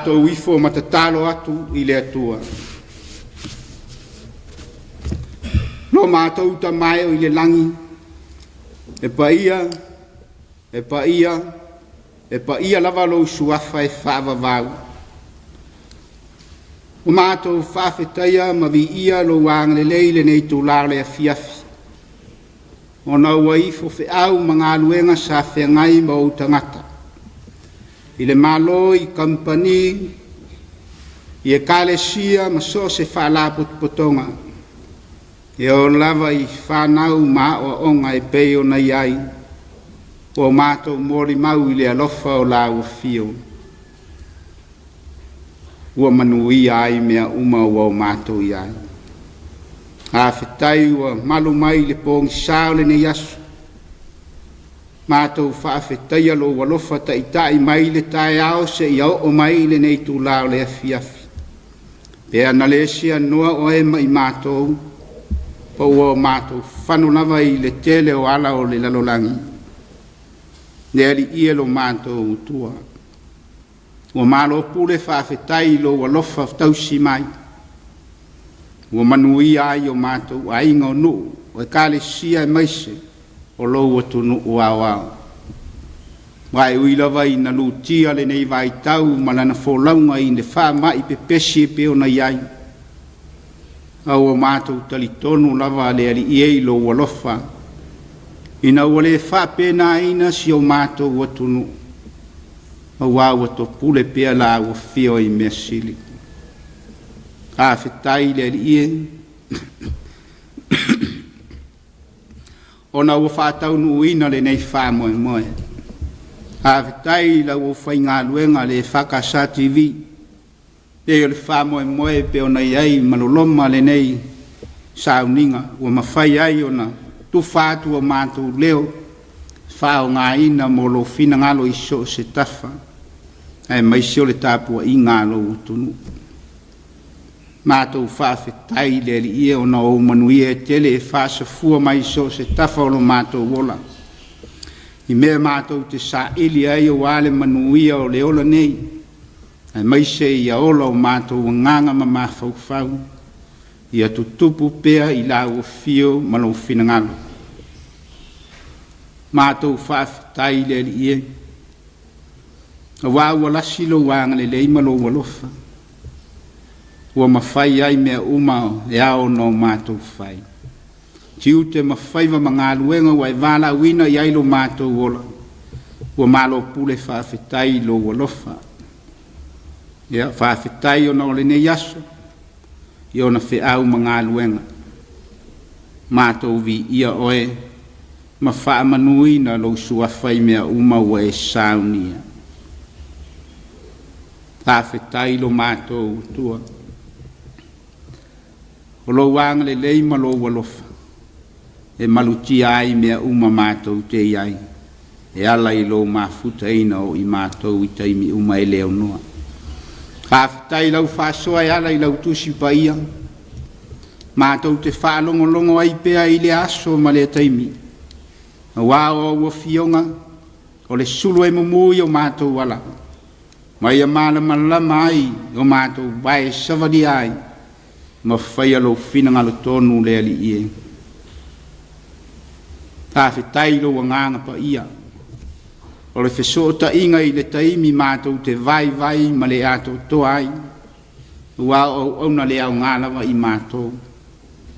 tātou ifo matatalo atu I le atua. No mātou ta mai o I le langi, e pa ia lava lo suafa e whaava vau. O mātou whawhetaia ma vi ia lo wāngale leile nei tū lāle a fiafi. O nau waifo fe au mga luenga sa whengai ma o tangata. i le malo i company i e kalesia ma so se whala potonga e o lava i whanau ma o onga e peo na iai o mātou mori mau i le alofa o la ua fio ua manui ai mea uma o mātou iai a whetai ua malu mai le pōngi sao le ne yasu mātou whaafetai alo walofa ta itai mai le tae ao se i au o mai le nei tū lao le afiafi. Pea na le sia noa o ema i mātou, pa ua o mātou whanu lava i le tele o ala o le lalolangi. Ne ali ia lo mātou utua. Ua malo pule whaafetai lo walofa tausi mai. Ua manui ai o mātou ainga o nuu, o e kale sia e maise, o lou atu nu uawao. Wai uilava i na lutia le nei vai tau malana folaunga i ne wha mai pepesi e peo na iai. Au o mātou talitonu lava le ali iei lo walofa. Ina wale wha pena ina si o mātou atu nu. Au au ato pule pea la ua fio i mea sili. A whetai le ali iei. Ona ua whātau nu uina le nei wha moe moe. A whetai la ua whai ngā luenga le whakasa TV. E o le wha moe moe pe ona iai maloloma le nei sauninga. Ua mawhai ai ona tu whātu o mātou leo. Wha o ngā ina mo lo whina ngalo iso se tafa. Ai maisi o le tāpua i ngalo utunu. Mātou whaafetai le li ia o na o manuia e tele e whaasafua mai so se tafa o lo mātou wola. I mea mātou te sa ili ai o wale manuia o le ola nei. Ai maise i a ola o mātou o nganga ma mawhauwhau. I a tutupu pea i la o fio malo whinangalo. Mātou whaafetai le li ia. A wāua lasilo wānga le lei malo walofa. Ua mawhai ai mea umao e ao no mātou whai. Tiu te mawhai wa mga luenga wa e wala wina i ailo mātou wola. Ua malo pule whaafetai lo walofa. Ia whaafetai o na ole ne yaso. I ona whi au mga luenga. Mātou vi ia oe. Ma wha manui na lo suawhai mea umao wa e saunia. Whaafetai lo mātou tua. O lo wanga le lei ma lo walofa. E maluti ai mea uma mātou te iai. E ala i lo mafuta ina o i mātou i taimi uma e leo noa. Hawhitai lau whasoa e ala i lau tusi pa ia. Mātou te whaalongo ai pea i le aso ma le taimi. A wāo o fionga o le sulu e mumui o mātou wala. Mai a mala malama ai o mātou vai savadi ai. Ma whai alo whina ngalo tonu le ali ie. Tā whetai lo nganga pa ia. O le whesota inga i le taimi mātou te vai ma le ato toa ai. Ua au na le au ngalawa i mātou.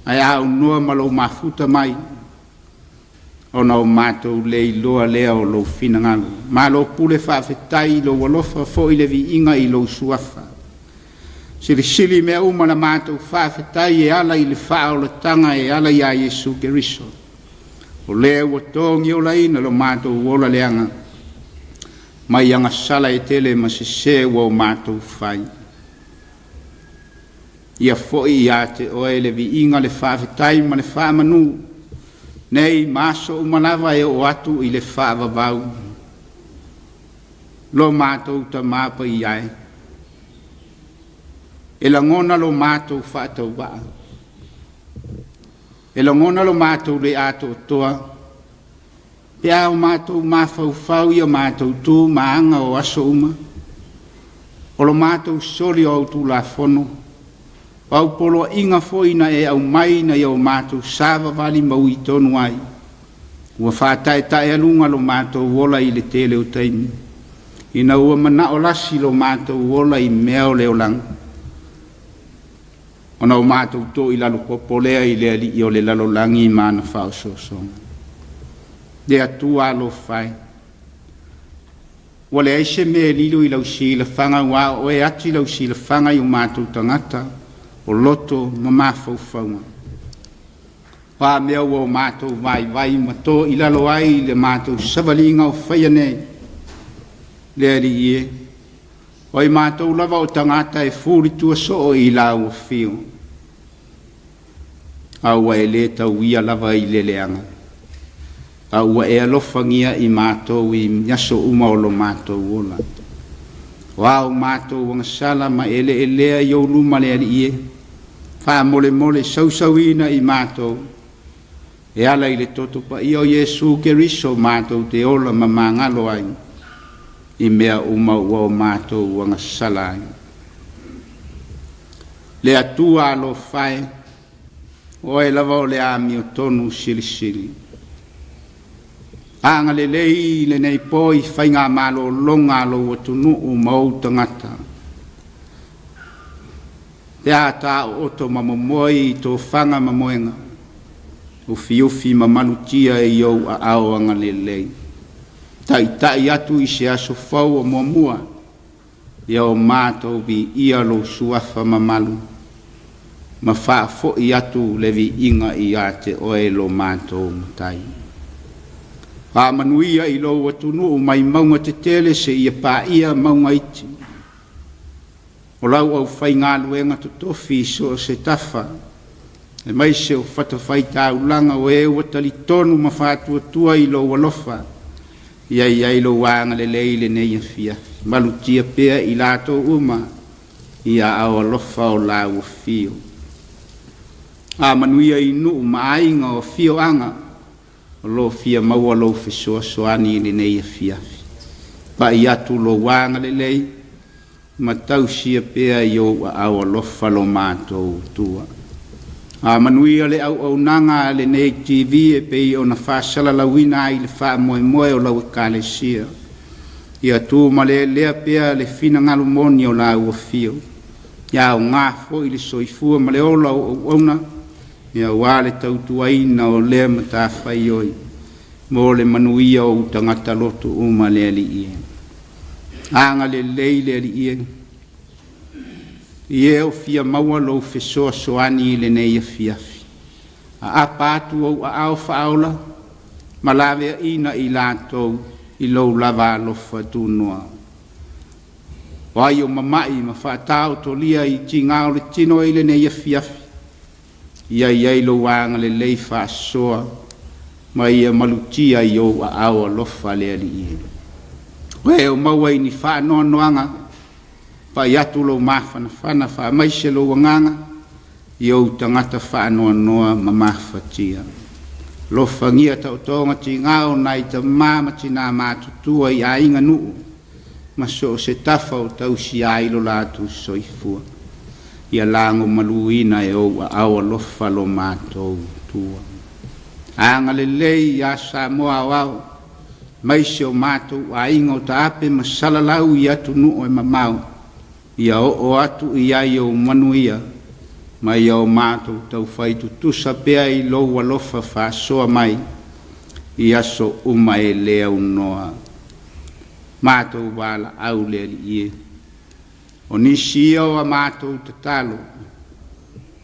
Ai au noa malo mafuta mai. O na o mātou le i loa lea o lo whina ngalo. Ma lo pule wha whetai lo walofa fo i le vi inga i lo suafa. Sili mea umana mātou whaafetai e ala i le wha o le tanga e ala i a Yesu Keriso. O lea ua tōngi o laina lo mātou wola leanga. Mai anga sala e tele ma se se ua o mātou whai. Ia foi i a te oe le vi inga le whaafetai ma le wha manu. Nei maso umanawa e o atu i le wha vavau. Lo mātou ta māpa i ai. E la ngona lo mātou whātau waa. E la ngona lo mātou le ato toa. Pe au mātou mawhau ia mātou tū maanga o aso uma. O lo mātou sori o tu la fono. Au polo inga foina e au mai na iau mātou sāwa wali maui tonu ai. Ua whātai tae alunga lo mātou wola i le tele o taimi. Ina ua mana o lasi lo mātou wola i mea o leo langa. Ona o mātou tō i lalo popolea i lea li i o le lalo langi i māna whao sosonga. Lea tu alo whai. ua le ai se mea lilu i lau silafanga ua o e ati lau silafanga i o mātou tangata o loto ma mafaufaunga. Wha mea ua o mātou vai mato i lalo ai le mātou savalinga o whaia nei. Le ali ie. O i mātou lava o tangata e fūri tua so o i lau o whio. Aua e le tau ia lava i le leanga. Aua e alofangia i mātou i nyaso umaolo mātou ola. Wao mātou wanga sala ma ele elea i o luma le ali ie. Wha mole sausawina i mātou. E ala i le toto pa i o Yesu Keriso mātou te ola ma mangalo ai. I mea ua o mātou wanga sala ai. Le atua alo whae. O e lava o le ami o tonu sili. Anga le lei le nei poi whainga malo longa lo atunu o mau tangata. Te ata o oto mamamoi to whanga mamoenga. Ufi mamalutia e iau a ao anga le lei. Tai atu i se aso fau o muamua. Iau mātou vi ia lo suafa mamalu. Ma wha fo i atu le vi inga i ate oe lo mātou mutai. A manuia i lo atunu o mai maunga te tele se ia pā ia maunga iti. O lau au whai ngā luenga to tofi so se tafa. E mai se o whata whai tāu langa o e watali tonu ma whātua tua i lo walofa. Ia lo wanga le leile nei a fia. Malutia pea i lato uma. Ia au alofa o lau o fio. A manuia i nuu maainga o fio anga. O lo fia maua lo fesoa soani le nei a fiafi. Pa i atu lo wanga le lei. Ma tau sia pea i o a au alofa lo mātou tua. A manuia le au nanga le nei TV e pei o na whasala lawina i le wha moe o lau e kale sia. I atu ma le lea pea le fina ngalu moni o lau o fio. Ia o ngā fo i le soifua ma le ola o auna. Ia wale tautuaina o lea mata whai oi. Mo le manuia o tangata loto uma le ali ie. Anga le leile ali ie. Ie o fia maua lo fesoa soani le nei a fiafi. A pātu au a au whaola. Malawe ina i lātou i lo lava alofa tūnoa. Wai o mamai ma whaatau to lia i tingao le tino i le nei a fiafi. Ia lo wanga le lei whaasoa, ma ia malutia i o a awa lofa le ali ie. Oe o maua i ni whaanoa noanga, pa i atu lo mawhana whana wha maise lo wanganga, i o tangata whaanoa noa ma mawhatia. Lofa ngia tau tonga ti ngao nai ta mama ti nā mātutua i a inga nuu, ma so se tafa o tau si ailo lātu soifua. Ia lango maluina e o awa lofa lo mātou tua. Anga le lei ia sa moa wau, maise o mātou a inga o ta ape ma salalau i atu nuu e mamau. Ia o atu i ai o manuia, ma ia o mātou tau whaitu tusa pea i lo walofa whaasoa mai, i aso uma e lea unoa. Mātou wala au lea li ie. O nisi o a mātou te talo.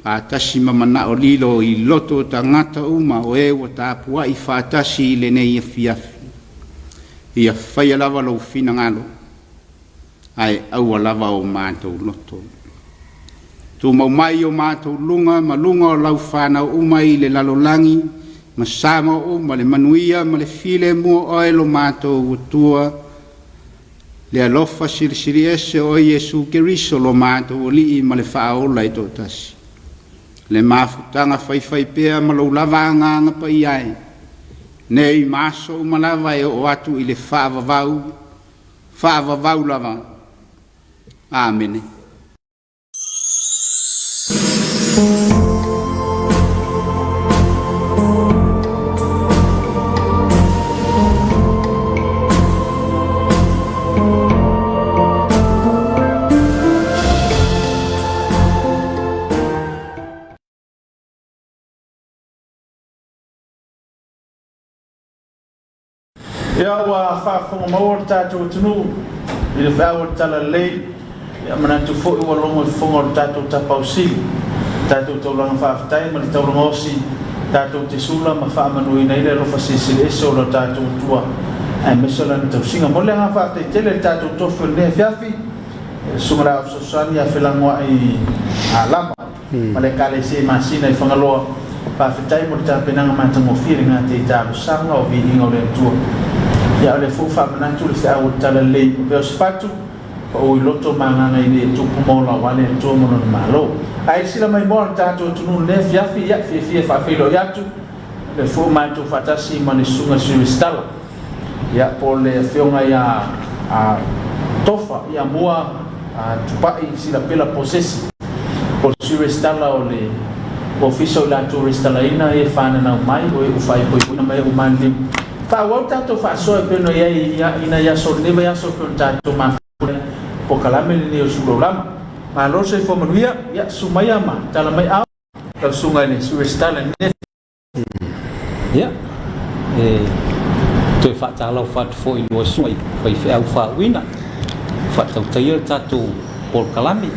Whātasi mamana o lilo i loto tangata uma o ewa tāpua i whātasi i le nei a fiafi. Ia whaia lava lo fina ngalo. Ai aua lava o mātou loto. Tu mau mai o mātou lunga, ma lunga o lau whānau uma i le lalolangi, ma sama o ma le manuia, ma le file mua oe lo mātou utua. Le alofa siri ese o Yesu Keriso lo mātou o lii ma le whaola i tōtasi. Le mafutanga whai pēa ma lau lava anganga pa i ai. Nei maso ma lava e o atu i le whaavavau lava. Āmene. ia ua whaafonga maua tātou tunu i le whaua tala lei ia manatu fo i walongo i fonga o tātou tapausili tātou taulanga whaafitai ma le taulanga osi tātou te sula ma whaamanu i nei le rofa sisili eso lo tātou tua ai mesala ni tausinga mo le nga whaafitai tele tātou tofu nea fiafi sungara o sosani a whilangoa i lama ma le kale se masina i whangaloa whaafitai mo le tāpenanga matangofiri ngā te tālu sanga o vininga o le tua ia le fufa manatu le whaua tala lei o veo sifatu pa o i loto manganga i le tupu mola wale tua mono na malo ai sila mai moa tātou tunu ne fiafi ia fia whaafilo i atu le fu mātou whatasi ma le sunga suri stala ia po le whionga ia tofa ia mua tupai sila pela posesi po suri stala o le ofisa o la turista laina e whanana mai o e ufai poipuna mai o mandi whawau tātou whaasoa peno ina yaso neva yaso peno tātou mawhune po kalame ni o surolama ma loso e whamanuia ia sumaya ma tala mai au tau sunga ni suristala ne ia toi whaatala o whaatufo i lua sunga i whai whiau whauina whaatau taia tātou por kalame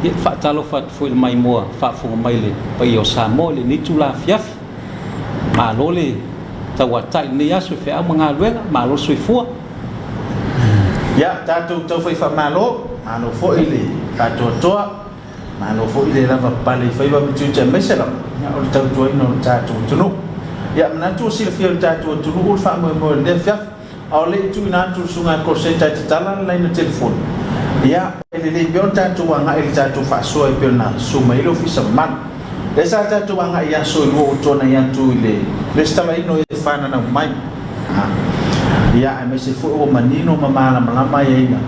ia whaatalo whaatufo i mai moa whaafunga mai le pai o Samoa le nitu la fiafi ma lo le tau atai ni aso e whiau mga luenga ma lo soifua ia tātou tau whai whamalo malo fo i le tātou toa malo fo i le lava pale i whaiwa mitu te mesela ia o le tau tua ino o tātou tunu ia manatu o sila fia o tātou tunu o wha mo le fiafi a o le itu ina atu sunga koseta te tala laina telefoni ia ele le bion tātou anga ele tātou whaasoa i piona suma i le ofisa man le sa tātou anga i aso i lua o tona i atu i le stala ino e whanana mai ia e mese fu o manino mamala malama ia ina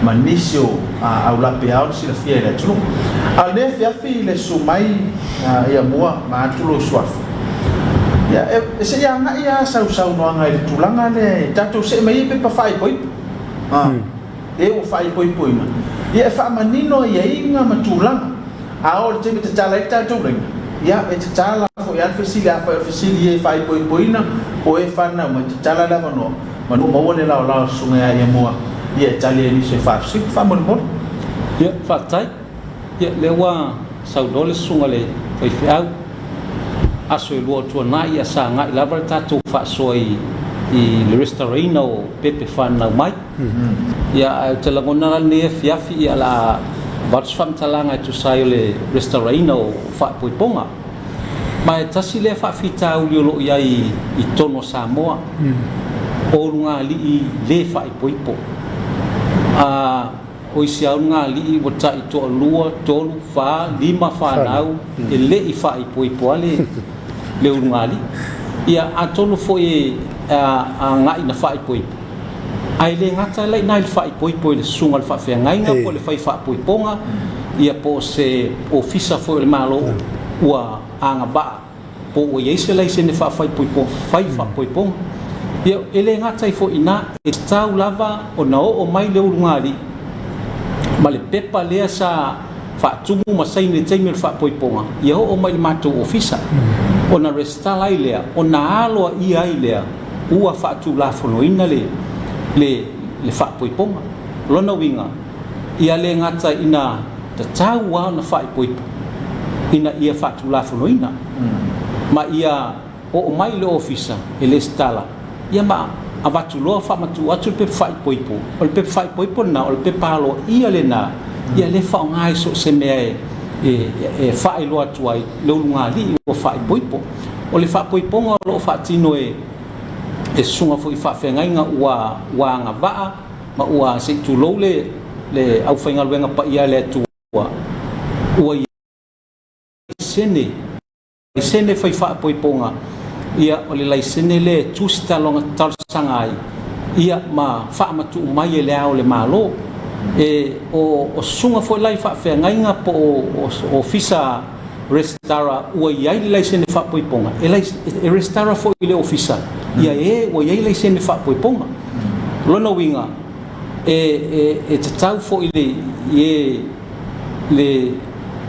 manisio au lape au sila fia i le tunu al ne fiafi le sumai ia mua ma atulo suafi ia e se ia anga ia sau noanga i le tulanga le tātou se mai i pepa whai poi e o whai poi poi na ia e wha manino ia inga matulanga a o le teme te tala i tātou ringa ia e te tala fo i alfesili a whai e whai poi poi na o e whanau ma te tala lava no manu maua le lao sunga ia mua ia tali e nise whaafsik whamoni mori ia whaatai ia lewa saudole sunga le whai whiau aso e lua tua nai ia sa ngai lava tātou whaasoa i le restaurina o pepe whanau mai ia te langona la ne fiafi ia la vats whamtalanga i tusai o le restaurina o whaapoiponga ma e tasi le whaafita uli o lo ia i tono Samoa o runga li i le whaipoipo o isi au ngā li i wata i toa lua, tolu, wha, lima whanau e le i whaipoipo ale le urunga li ia a tolu fo e a ngai na whaipoipo ai le ngata lai nai le whaipoipo i le sunga le whawhia ngai ngā po le whaipoiponga ia po se ofisa fo le malo ua anga baa po o yeise lai se ne whaipoiponga ia ele ngata i fo ina e tau lava o na o mai le urunga li ma le pepa lea sa whaatumu ma saine teime le whaapoiponga ia o mai le mātou ofisa o na restala i lea o na aloa i ai lea ua whaatu la whanoina le whaapoiponga lona winga ia le ngata ina ta tau wao na whaipoipo ina ia whaatu la whanoina ma ia o mai le ofisa e le stala ia ma avatu loa whamatu atu le pepe whaipoipo o le pepe whaipoipo na o le pepe alo ia le na ia le whaongai so se mea e whaelo atu ai le ulunga li o whaipoipo o le whaipoiponga o lo whaatino e sunga fo i whawhengainga ua anga waa ma ua se tulou le au whainga luenga pa ia le atu ua i sene whai whaipoiponga ia o le laisene le tustalonga talsanga ai ia ma whaamatu mai e le ao le malo o sunga fo lai whawhengainga po o ofisa restara ua iai le laisene whapoiponga e restara fo i le ofisa ia ua iai laisene whapoiponga lona winga e te tau fo i le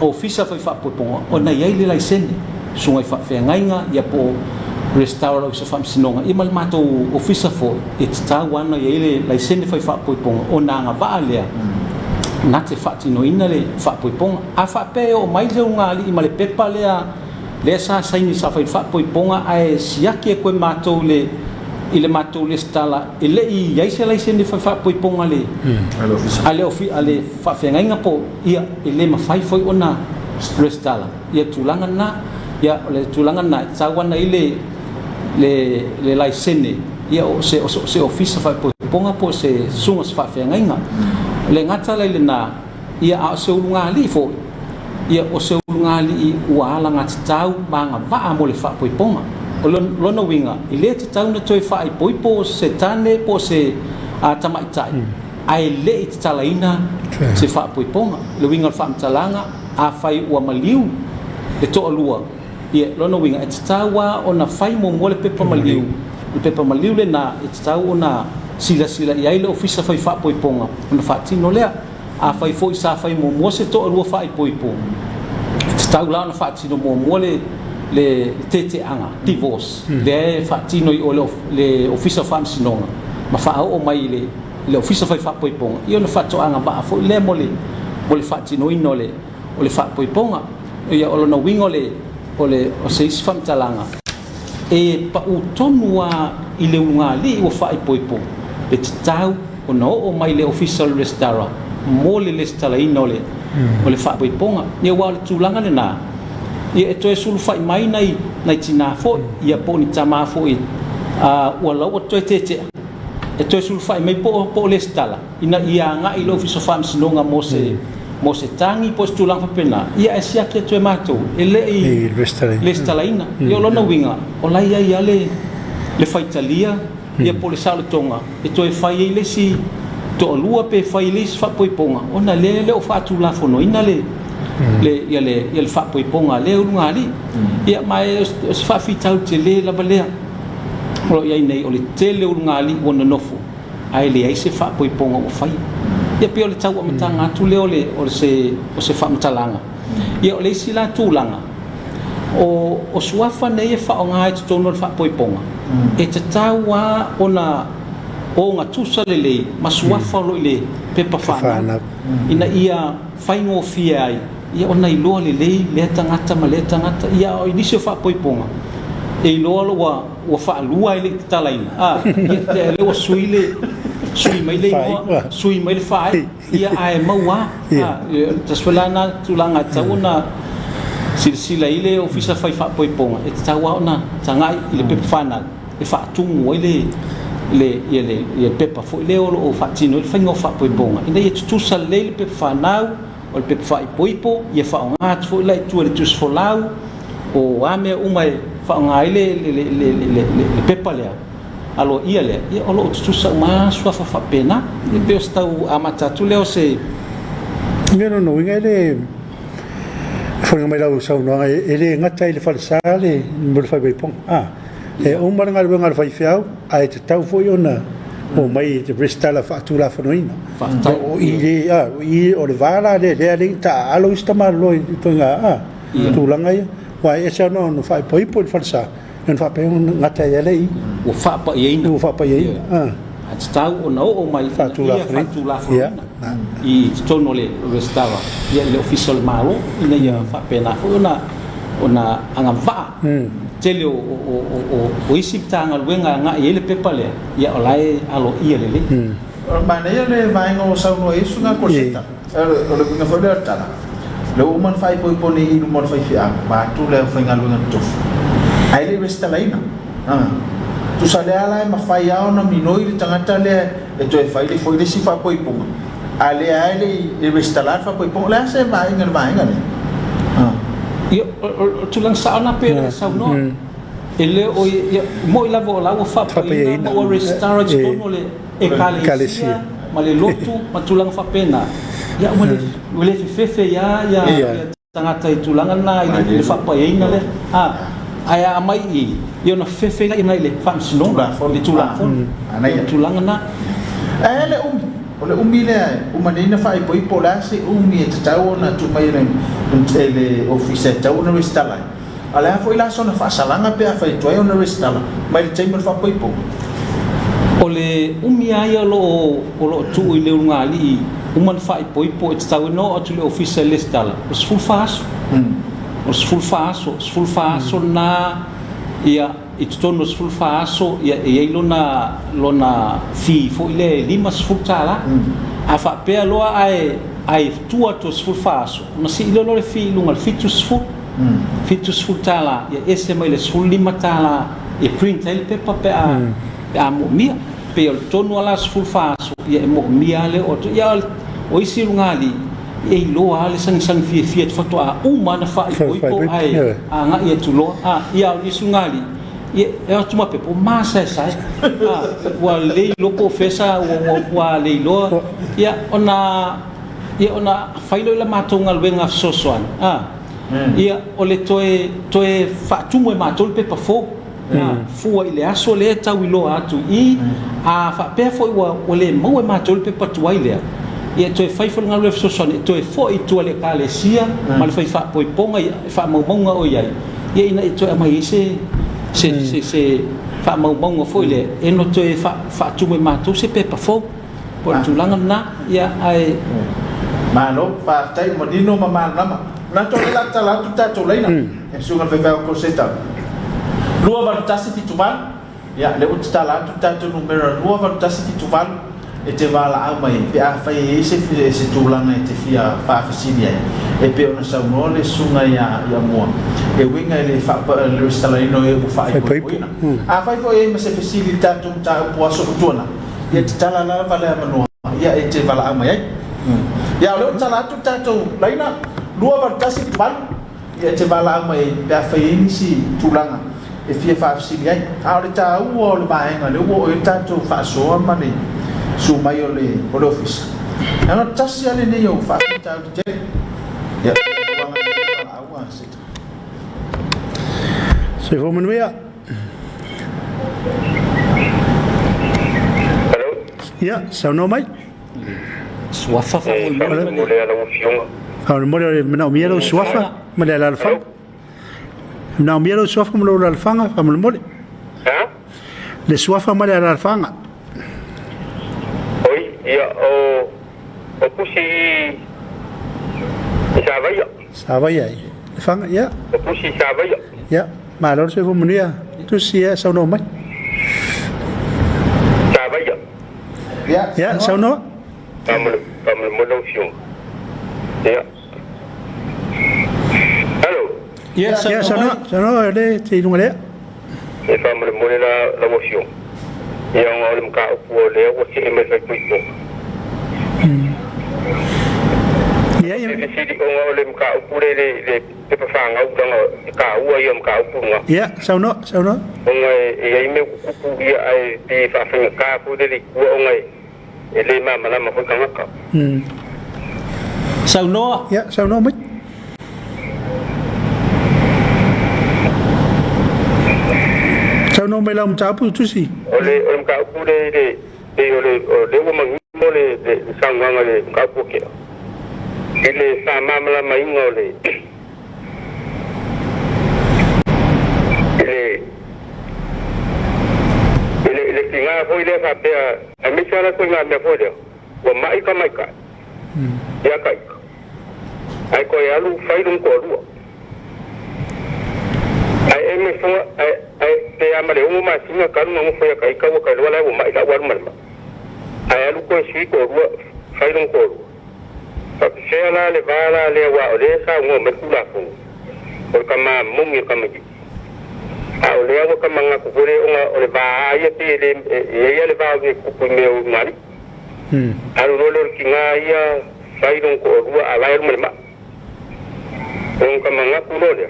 ofisa fo i whapoiponga o na iai le laisene sunga i whawhengainga ia po restaura o se fam sinonga i mal mato officer fo it's ta wana ile lai sende fai fa poipong ona nga vale na te fa tino ina le fa poipong a fa pe o mai le ngali i male pepa le sa saini sa fai fa poiponga ai siaki ko mato le ile mato le stala ile i ia se lai sende fai fa poiponga le ale fa fenga inga po ia ile ma fai foi ona restala ia tulanga na ia le tulanga na sa wana ile le laisene ia o se officer fa ponga po se sunga fa fenga le ngata le na ia a se ulunga ali fo ia o se ulunga ali wala ngata tau manga va mo le fa ponga o lona winga ile te tau na toi fa po se tane po se a tamaitai ai le te talaina se fa ponga le winga fa mtalanga a fai ua maliu le to alua ia lona winga e tawa ona fai mo mole pepa maliu le pepa maliu le na e tawa ona sila ia ile ofisa fai fa poiponga ona fa tino lea a fai foi sa fai mo se to alua fai poipo tawa la ona fa tino mo mole le tete anga divorce le fa tino i le ofisa fa sinonga ma fa o mai le ofisa fai fa poiponga ia ona fa to anga ba fo le mole fa tino inole o le fa poiponga ia o lona winga o se isfam talanga e pa utonua i le unga li o fa poipo le tau o no o mai le official restaurant mo le stala inole o le fa poiponga ia wa le tulanga le na ia e to e sulu fa mai nai tina fo ia po ni tama fo i o la o to tete e to e sulu fa mai po le stala ina ia nga i le official fam sinonga mo se tangi postulang fa pena ia e sia ke to mato ele i le stalaina ia lona winga o lai ia le faitalia ia po le sala tonga e to e fai ile si to lua pe fai ile fa poiponga ona le o fa tu la fono ina le ia le fa poiponga le unga ali ia mai se fa fitau te le la balea o ia nei o le tele unga ali ona nofo ai le ai se fa poiponga o fai ia pe o le tau amatanga atu le o se whamtalanga ia o le isi la tūlanga o suafa nei e whaonga e te tono le whapoiponga e te tau a ona o ngā tusa lelei ma suafa lo le pepa whana ina ia whaingo fia ai ia ona iloa lelei le tangata ma le tangata ia o inisi o whapoiponga e iloa lo wa whaalua i le talaina ia te lewa sui mai le fai ia ai maua taswelana tulanga tauna silsila ile ofisa fai fa poiponga e tawa ona tanga ile pepa fana e fa tumu le pepa fo le o fa tino le fango fa poiponga ina ia tusa le pepa fana o le pepa fa poipo ia fa nga fo le tu le tus fo lau o ame umai fa nga le pepa le alo ia o lo tusa ma sua fa pena e pe stau amata tu leo se ngeno no ngele foi mai la usau no ele ngata ele falsale mo fa be pong e o mar ngal fa fiau ai te tau foi ona o mai te restala fa tu la fonoina o i o le vala le ta alo sta mar lo to nga tu langa wa esa no fa poi falsa en fa pe ngata ele o fa pa ye tau o no o mai fa tu la fonoina i tono le restava ia le official malo ina ia fa pena ona anga va tele o isi tanga luenga nga ile pepa le ia olai alo ia le mana ia le vai ngo sau no isu nga coseta o le nga fa le tala le o man fai poni i no fai fia ba tu le fa nga luenga tu ai le restalaina tu sale ala ma fai ao na minoi le tangata le e to e fai le foi le si fa poiponga ale le restalar fa poiponga la se vai nga ne ia tu lang sa na pe sa no ele o mo la vola o fa pena o restaurant tono le e kalesia ma le lotu ma tu lang fa pena ia o le fefe ya tangata tu lang na ile fa pena le aya mai ia na fefe ina ile fa sino le tu lang ana ia tu lang na ele ole umile umanina fa ipoi polase umi e tau na tu mai le office tau na restala ala fo ila sona fa salanga pe fa to yo no restala mai le chamber fa poipo ole umia ia lo tu i le ngali uman fa poipo e tau no o le official listala os full fast os full fast na ia ittono os full fast ia e lona fi fo ile lima full tala a fa pe lo ai tua to full fast na si ile lo fi lunga fitus full tala ia ese mai le full lima tala e print ele pe pa a mo mia pe o tono ala full fast ia mo mia le o ia o isi lungali e lo ale sang fi foto a uma na fa po ai a nga ia tulo ia o isi lungali ia e tuma pe po masa sai wa le lo ko fesa wa le lo ia ona failo la matonga wenga sosoan ia o le toe fa tumo ma tol pe pa fo fu ile aso le tau ilo atu I a fa pe fo o le mo ma tol pe pa tu ile ia toe fai fo ngal so so toe fo I tu le kalesia ma le fai fa poi ponga fa mo monga o ia ia ina toe mai se fa mo monga fo ile e no toe fa tu ma tu se pe pa fo po tu langa na ia ai malo fa tai modino mama lama na to la tala tu ta to leina e sunga fe fa ko seta lua va tasi fituval ya le utala tu ta to numero lua va tasi fituval e te vala a mai pe a fai se tulanga e te fia fa fisilia e pe ona sa no le sunga ya mo e winga le fa le stalino e fa a fai fo e me se facilita tu ta po so tona e te tala la vala mano ya e te vala a mai ya le utala tu ta to leina lua va tasi fituval e te vala a mai pe a fai si tulanga e fia fa fisilia a le ta o le baenga le o e ta to fa so ma le su mai o le office ana tasi ale ne yo fa ta te ya awa sit se vou manuia hello ya sa no mai suafa fa mo le ala mofiong ha mo le na mielo suafa mo le ala fa na mielo suafa mo le ala fanga fa mo le ha le suafa mo le ala fanga ia o pusi Savaya fanga ya o pusi Savaya ya malo se vou manuia tu sia sa no mai Savaya ya sa no Kamu mo lo fiong ya hello ya sa no le te lunga le e kamu mo la mo fiong ia ngol mka o le o se me fa kuito ya ya se di ngol mka o le pe pa fanga o danga ka o ia mka o nga ya sa no ngai e me ku ia ai pe fa fa ka ko le ku ngai e le mama la ma ko kanga ka sauno ya sa no mai sa no mai la mtapu tu si ole mka o le o mangi mo le sanga le mka o ke ele sa mama la mai ngole ele tinga foi le fa pe a mi sala ko nga me foi o mai ka mai ka ya kai ai ko ya lu fai dum ko lu ai me fo ai te amale o ma singa ka no mo foi kai ka o ka wala o mai la war mal ai lu ko si ko lu fai dum ko lu se ala le bala le wa o le sa ngo me kula fu o kama mungi kama ji a o le o kama nga ku re o le ba ya te le ya le ba ke ku me o mari a lo lo ki nga ya sai don ko ru a la mo ma o kama nga ku lo le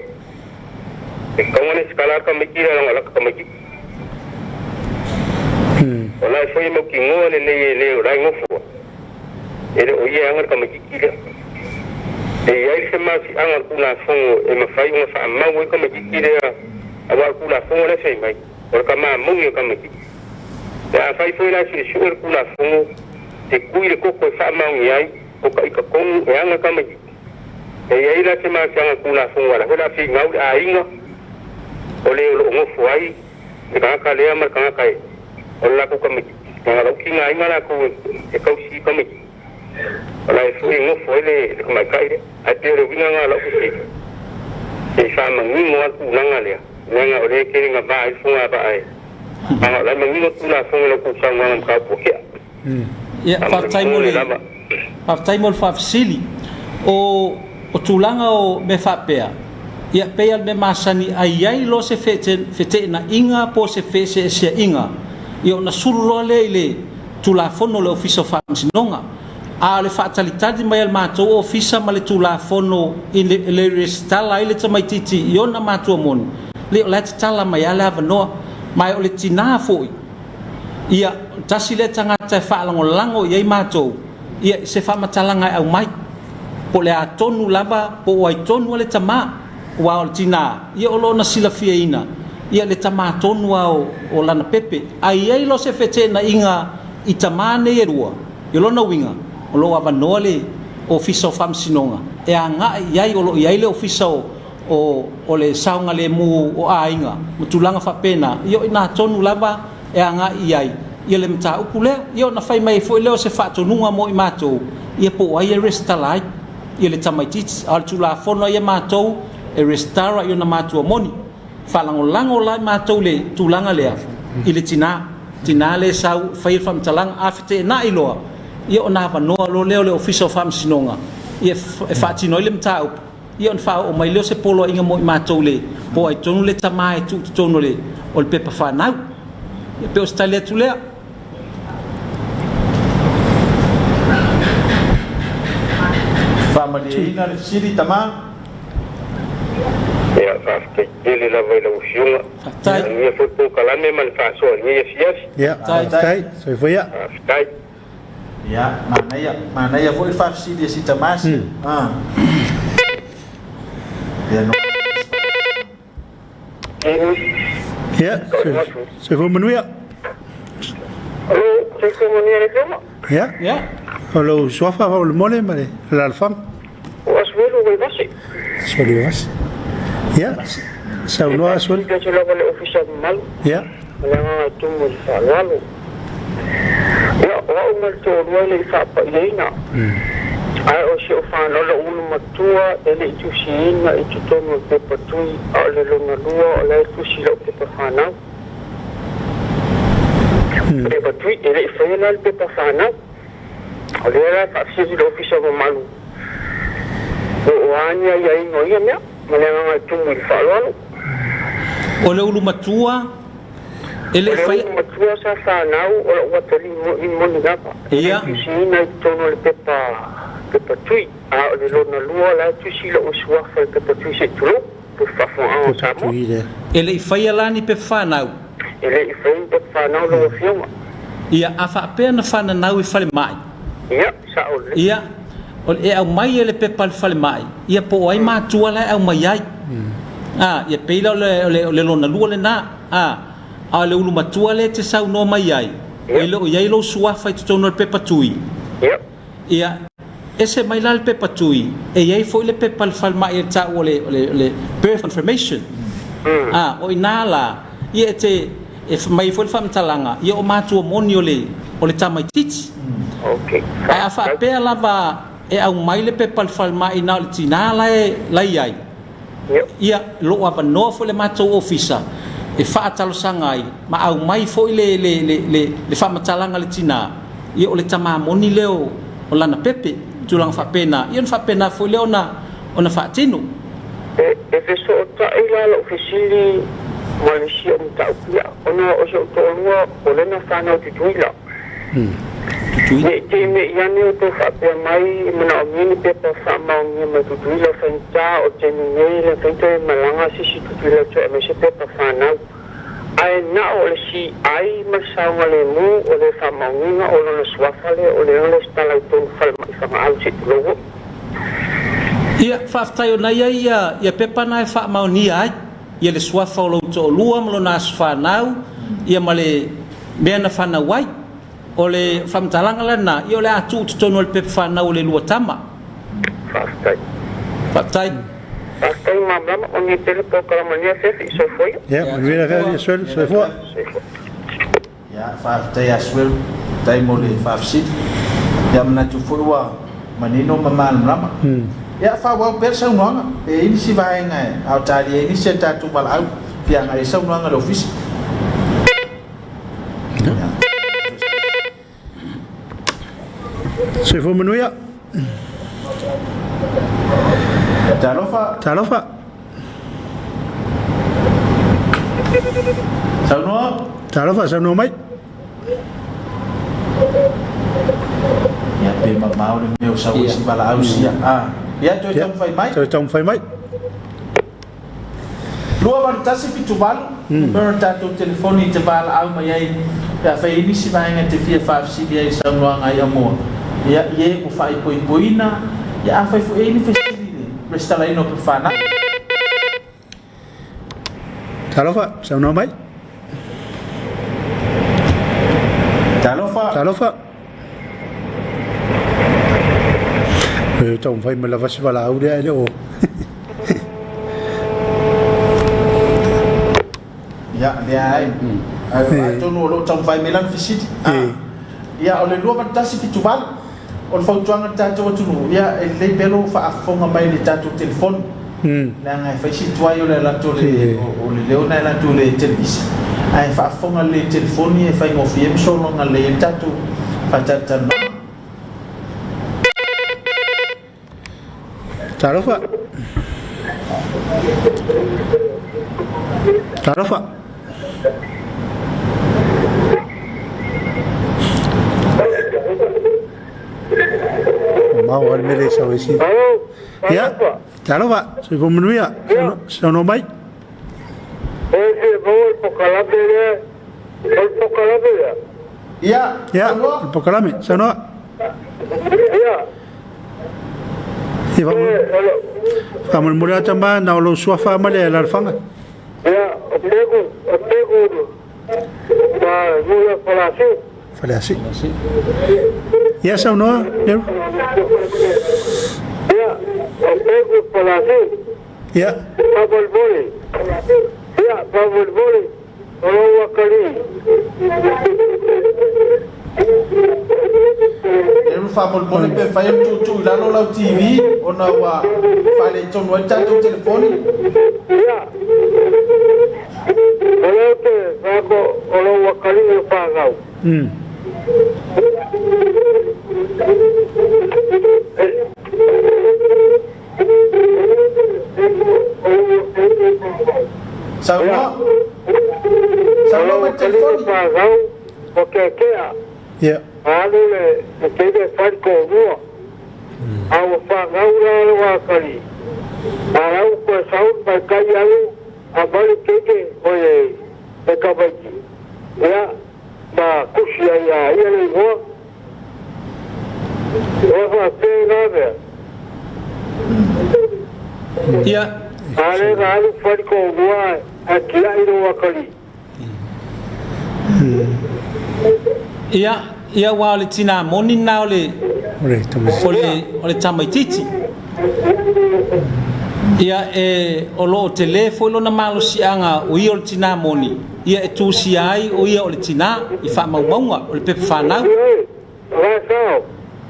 e kama ne skala kama ji la nga kama ji o la foi mo ki ngo le o ra ngo fu ele o ia anga kama jikira e ia se ma si anga kula fongo e ma fai nga fa ma wo kama jikira awa kula fongo le sei mai o kama mungi kama jikira ya fai foi la si shuer kula fongo te kui le koko fa ma ngi ai o ka ika kongu e anga kama jikira e ia ila se ma si anga kula fongo la hola fi ngau a inga ole lo ngo fuai ka ka le mar ka kai ola ku komiti nga lo ki ngai ngala ku e ka si komiti ola e fui ngo fuai le mai kai a te re winga nga lo ku si e fa mangi mo ku nanga le nga ole ke nga ba ai funga ba ai nga la mangi ku na funga lo ku sa nga ka pu ke ya faafetaimole faafesili o tulaga o me faapea ia pea me masani ai lo se fetenaʻiga po se feeseʻeseaʻiga ia ona sulu loa lea i le tulafono le ofisa faamasinoga a le faatalitali mai le matou ofisa ma le tulafono i le resitala ai le tamaitiiti i ona matua moni le o le tatala mai a le avanoa mai o le tinā foʻi ia tasi le tagata e faalagolago iai matou ia se faamatalaga e au mai po le atonu lava po o aitonu a le tamā ua o le tinā ia o loona silafiaina ia le tamatonu o lana pepe aiai lo se fetenaʻiga i tamā nei e rua i lona uiga o loo avanoa le ofisa o faamasinoga e agaʻi iai o loo iai le ofisa o le saoga lemu o aiga ma tulaga faapena ia o ina atonu lava e agaʻi ai ia le mataupu lea ia ona fai mai foʻi lea o se faatonuga mo i matou ia po ai e restala ai ia le tamaitiiti a le tulafono ia matou e restara i ona matua moni faalagolago la matou le tulaga lea i le tinā le sau fai le faamatalaga a fetenaʻi loa ia ona avanoa lo lea o le ofisa o faamasinoga ia e faatino ai le mataupu ia ona faaoo mai lea o se poloaʻiga mo i matou le po aitonu le tamā e tuutotonu o le pepa fanau ia pe o se tali atu lea faamaliaina le fesili tamā ia faafetaitele lava i lausiuga ia foi poukalame ma le faasoalia ia siasi ia tai soifo ia faafetai ia manaia foʻi le faafesili e si tamasi ia no ia soifo manuia alo sekomonia le fema ia o lou soafa o le mole ma le lalafama o asuelu gai vasi soli vas ia saunoa asoli kasi lava le ofisa mamalu ia leaga tumu le faaaloalo ia o au ma le toʻalua i le faapaiaina ae o se o fanolo ulu matua e le itusiina i tutonu o pepa tui a o le longalua o le tusi le o pepa fanau pepa tui e le ifaia la le pepa fanau o lea la faafesili le ofisa mamalu o ania ia igoia mea ma le agaga tumu i le faaloalo o le ulu matua e le fai matua sa fanau o le ua tali i moni gapa ia itusiina i tutonu o le pepa tui a o le longalua la tusi le o suafa le pepa tui se tulu pe faafoaga o samoa e le fai lani pe fanau e le ifai pe fanau lo fionga ia a faapea na fananau i falemaʻi ia sa o le ia o e au mai e le pepa le falemaʻi ia po o ai matua la e au mai ai ia peila o le lonalua lenā a le ulu matua le te saunoa mai ai e loo iai lou suafa i totonu o le pepa tui ia ese mai la le pepa tui e iai foʻi le pepa le falemaʻi e taʻu o le birth information o inā la ia e mai foʻi le faamatalaga ia o matua moni o le tamaitiiti ae a faapea lava e au mai le pepa le falemaʻi na o le tinā lai ai ia loo avanoa foʻi le matou ofisa e faatalosaga ai ma au mai foʻi le faamatalaga le tinā ia o le tamamoni lea o lana pepe tulaga faapena ia ona faapena foʻi lea ona faatino e fesootaʻi la loo fesili ma le sia o mataupuia ona o se o toʻalua o lena fanau tutuila te me iane o tō whapea mai mana o mini pepa whamaongia mai tutuila whaintā o te nungei le whaintā e malanga sisi tutuila tō e me se pepa whanau ae na o le si ai masaunga le mu o le whamaongia o lona suafale o le ole stala i tōnu whalma i whamaau se tulogo ia whaftai o nei ai ia pepa na e whamaonia ai ia le suafa o lau tō lua ma lona asu whanau ia ma le mea na whanau ai o le whamatalaga lana ia o le atu totonu o le pepa whanau o le lua tama whaftai whaftai Hasta aí mamama o ni pelo po kala mania se so foi. Ya, manuela fe suel, so fo. Ya fa tai aswel tai mo le fa fsit. Ya mana tu fo wa manino mamal mrama. Ya fa wa per sa unanga e ini si vai ngai au tali ini se ta tu bal au pia ngai sa unanga lo office. So fo manuia. Talofa Talofa. Sauno Sa no mai. ya pe mau le meu sa si bala au sia ya to tong fai mai So tong fai mai. lua ban tasi pitu bal ber ta tu telefoni te bal au mai ai ya fai ini si vai ngai te fia fa si dia sa no ngai amo ya ye ku fai poina ya fai fu ini festival resta lai no per fana Talofa, sa no mai. Talofa. Tong fai me la fasi bala au dia ele o. ya dia ai to no lo tong fai melan visit ya ole lua ban tasi pitu bal on fa tuanga tato tu ya e le belo fa afonga mai le tato telefon na ngai fa si tuaio le la to le o le leona la to le televis ai fa afonga le telefoni e fa ngofie so no ngale tato fa tata Talofa. Mau al mele sa wesi. Ya. Talofa, so fo manuia. Sa no mai. Ese vou po calabria. Po calabria. Ya, pokalame, sa no. Ya. E vamos mulher também na lo sua família ela fanga. Ya, o pego. Ba, no palacio. Falei assim. E essa não, né? Ya, o pego palacio. Ya. Pavolvole. Ya, pavolvole. Olo wakali. eu fa bol bol pe fa tu la no la TV ona wa fa le ton wa tato telefoni Ya. Olo te sako olo wakali o pagau. Sauno wa telefoni pagau porque queda. Ya. Alule tege farko rua. Au pagau la wakali. Au ko saun ba kai alu abali tege oye e kabaki. Ya ba kushia ya ile go. Ova pega Ia ale alu farko rua akila ilo wakali. ia wa le tina moni na ole tama titi ia o telefone na malo sianga o ia o tina moni ia e tu si ai o ia o le tina I fa maunga o le pepe whanau Rasao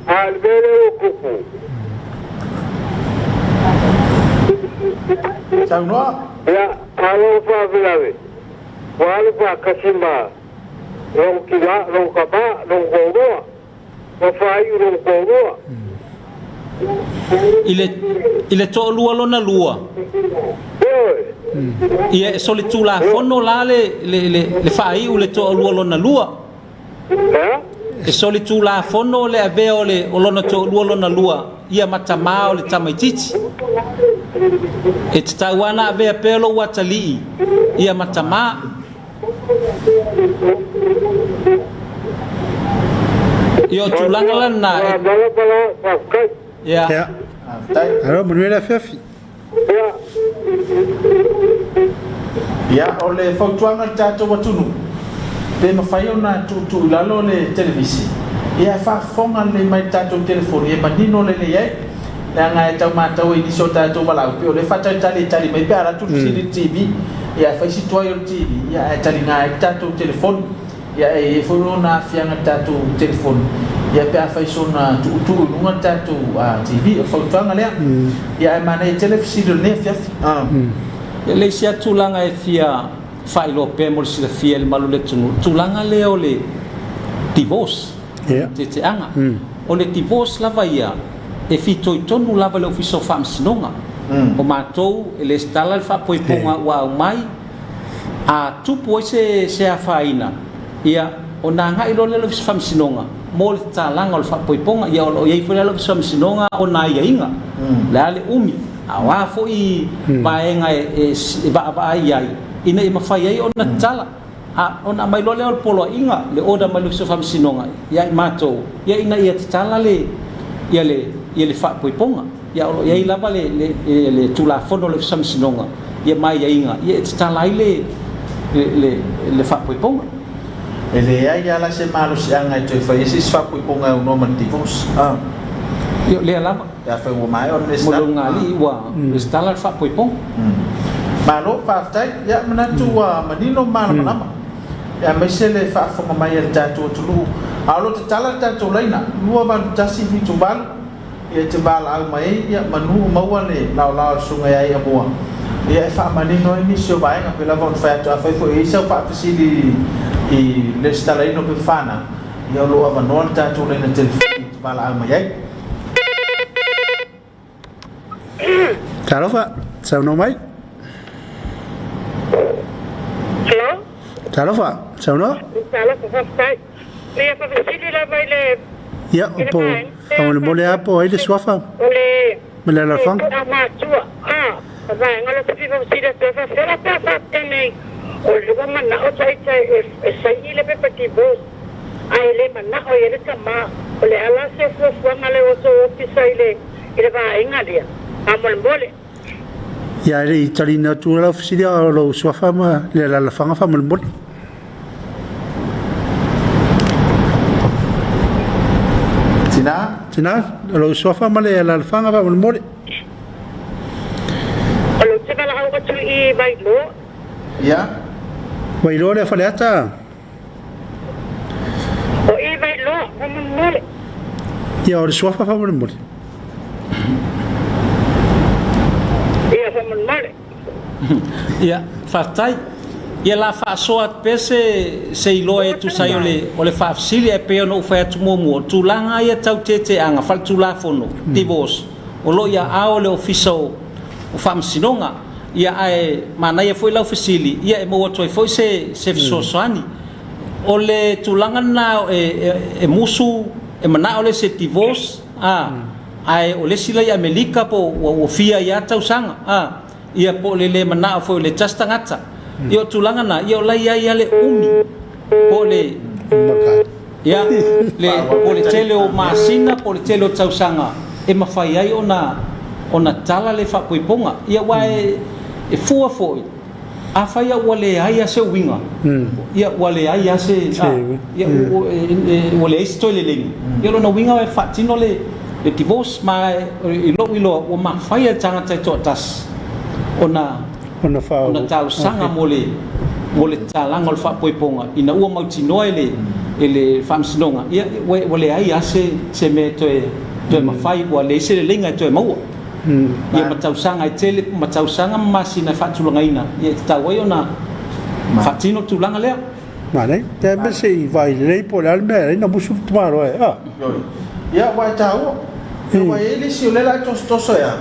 albere o kuku. Sauno Ya alo fa vilave. Wale pa kasimba. Rong kila, rong kapa, rong kogoa. Wafai rong kogoa. ile to lua lona lua ia e soli tu la fono la le fai u le to lua lona lua e soli tu la fono le ave o le lona to lua lona lua ia matama o le tamaititi e tawana ave pelo watali ia matama io tu langa na Ya. Alors, Manuel a fait fi. Ya ole fautuanga tato watunu. Pe mafai ona tu lalo le televisi. Ya fa fonga le mai tato telefoni e manino le ye. na ngai tau matau i so ta tu bala pe o le fata tali mai pe ala tu si TV ya fa si toi o TV ya tali ngai ta tu telefon ya e fono na fianga ta tu telefon ya pe fa so na tu nunga ta tu TV o fa tanga le ya mana e televisi ne fia le sia tulanga e fia fai lo pe mo si fia le malu le tulanga le o le divorce te anga o le divorce la vaia e fito i tonu lava le ofiso fa msinonga o matou ele stala le fa poiponga wa mai a tupu se afaina ia o na ngai lo le ofiso fa msinonga mo le talanga le fa poiponga ia o ia foi le ofiso fa msinonga o na ia inga la le umi a wa fo i baenga e ba ai ina i mafai ai ona tala a ona mai lo le polo inga le oda mai le ofiso fa msinonga ia matou ia ina ia tala le ia le fa poiponga ia lava le tula fono le samsinonga ia mai inga ia tala le fa poiponga ele ai ala se malo se anga to fa isi fa poiponga no motivos ia le lava ya fa o mai on le ngali wa le stala fa poiponga malo fa tai ya manatu wa manino mana ya mesele fa fo mai ya tatu tulu alo tala tatu laina lua ban tasi fitu bal ia te bala au mai ia manu mauale la sunga ia ia boa ia fa manino ni so vai na pela von fa to fa foi isso fa fisili i le stalaino pe fana ia lo ava non tatu le na telefone bala au mai Talofa sao no mai hello Talofa sao no fa sai le fa fisili la vai le ya po Kamu boleh apa? Ini suafa. Oleh. Melala fang. Ama tua. Vai ngala tapi vamos ir até a feira para também. Olha como mana o sai sai ile pe pativos. Ai le mana o ele kama. Oleh ala se fo ngale o so pisai le. Ile vai ngalia. Amol boleh. Ya ini cari natural oficial lo suafa ma le la fang fa mel boleh. Tina, lo suafa male la fanga va mol mole. Alo te bala au ka i bailo. Ya. Bailo le faleata. O i bailo, mol mole. Ya o suafa va mol mole. Ia fa mol mole. Ya, fatai. Ia la fa soat pese se iloe tu sai ole fa fsili e pe no fa tu momo tu langa ia tau tete anga fal tu la fono divorce o lo ia ao le official o fam sinonga ia ai mana ia foi la officiali ia e mo to foi se so soani ole tu langa na e musu e mana ole se divorce ai ole sila ia melika po o fia ia tau sanga ia po le mana foi le tastangata Yo tulanga na yo lai ia le umi pole ya le pole tele o masina pole tele o tausanga e mafai ai ona tala le fa poiponga ia wae e fua foi a fai wale ai se winga ia wale ai se ia wale sto le lengi ia no winga e fatino le divorce ma ilo o mafai tanga to tas ona tau sanga mole talanga le fa poiponga ina ua mautino ele famsinonga ia wale ai ase se me to mafai wale se le lenga to mau ia matau sanga tele matau sanga masina fatulanga ina ia tau ai ona fatino tulanga le mane te be se vai le por alme ina busu tomaro ia wa tau wa ele si ole la tostoso ya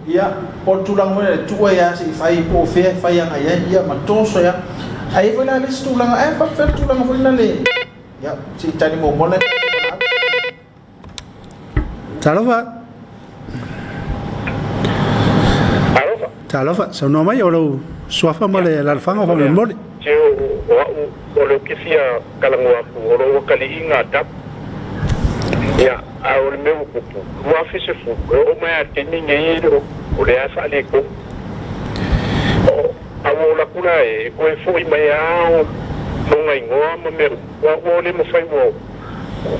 ia portulang mo tu ya si fai po fe fai yang ia matoso ya ai foi la list tulang fa fer tulang foi na le ya si tani mo mole Talofa sa no mai o suafa male la fanga fa mole o lo que sia kalangwa o lo kali inga tap ya au le meu kupu wa fise fu o mai atini ngai o le asa le ko au la kula e ko e fu mai au no ngai ngoa mo me wa le mo fai wo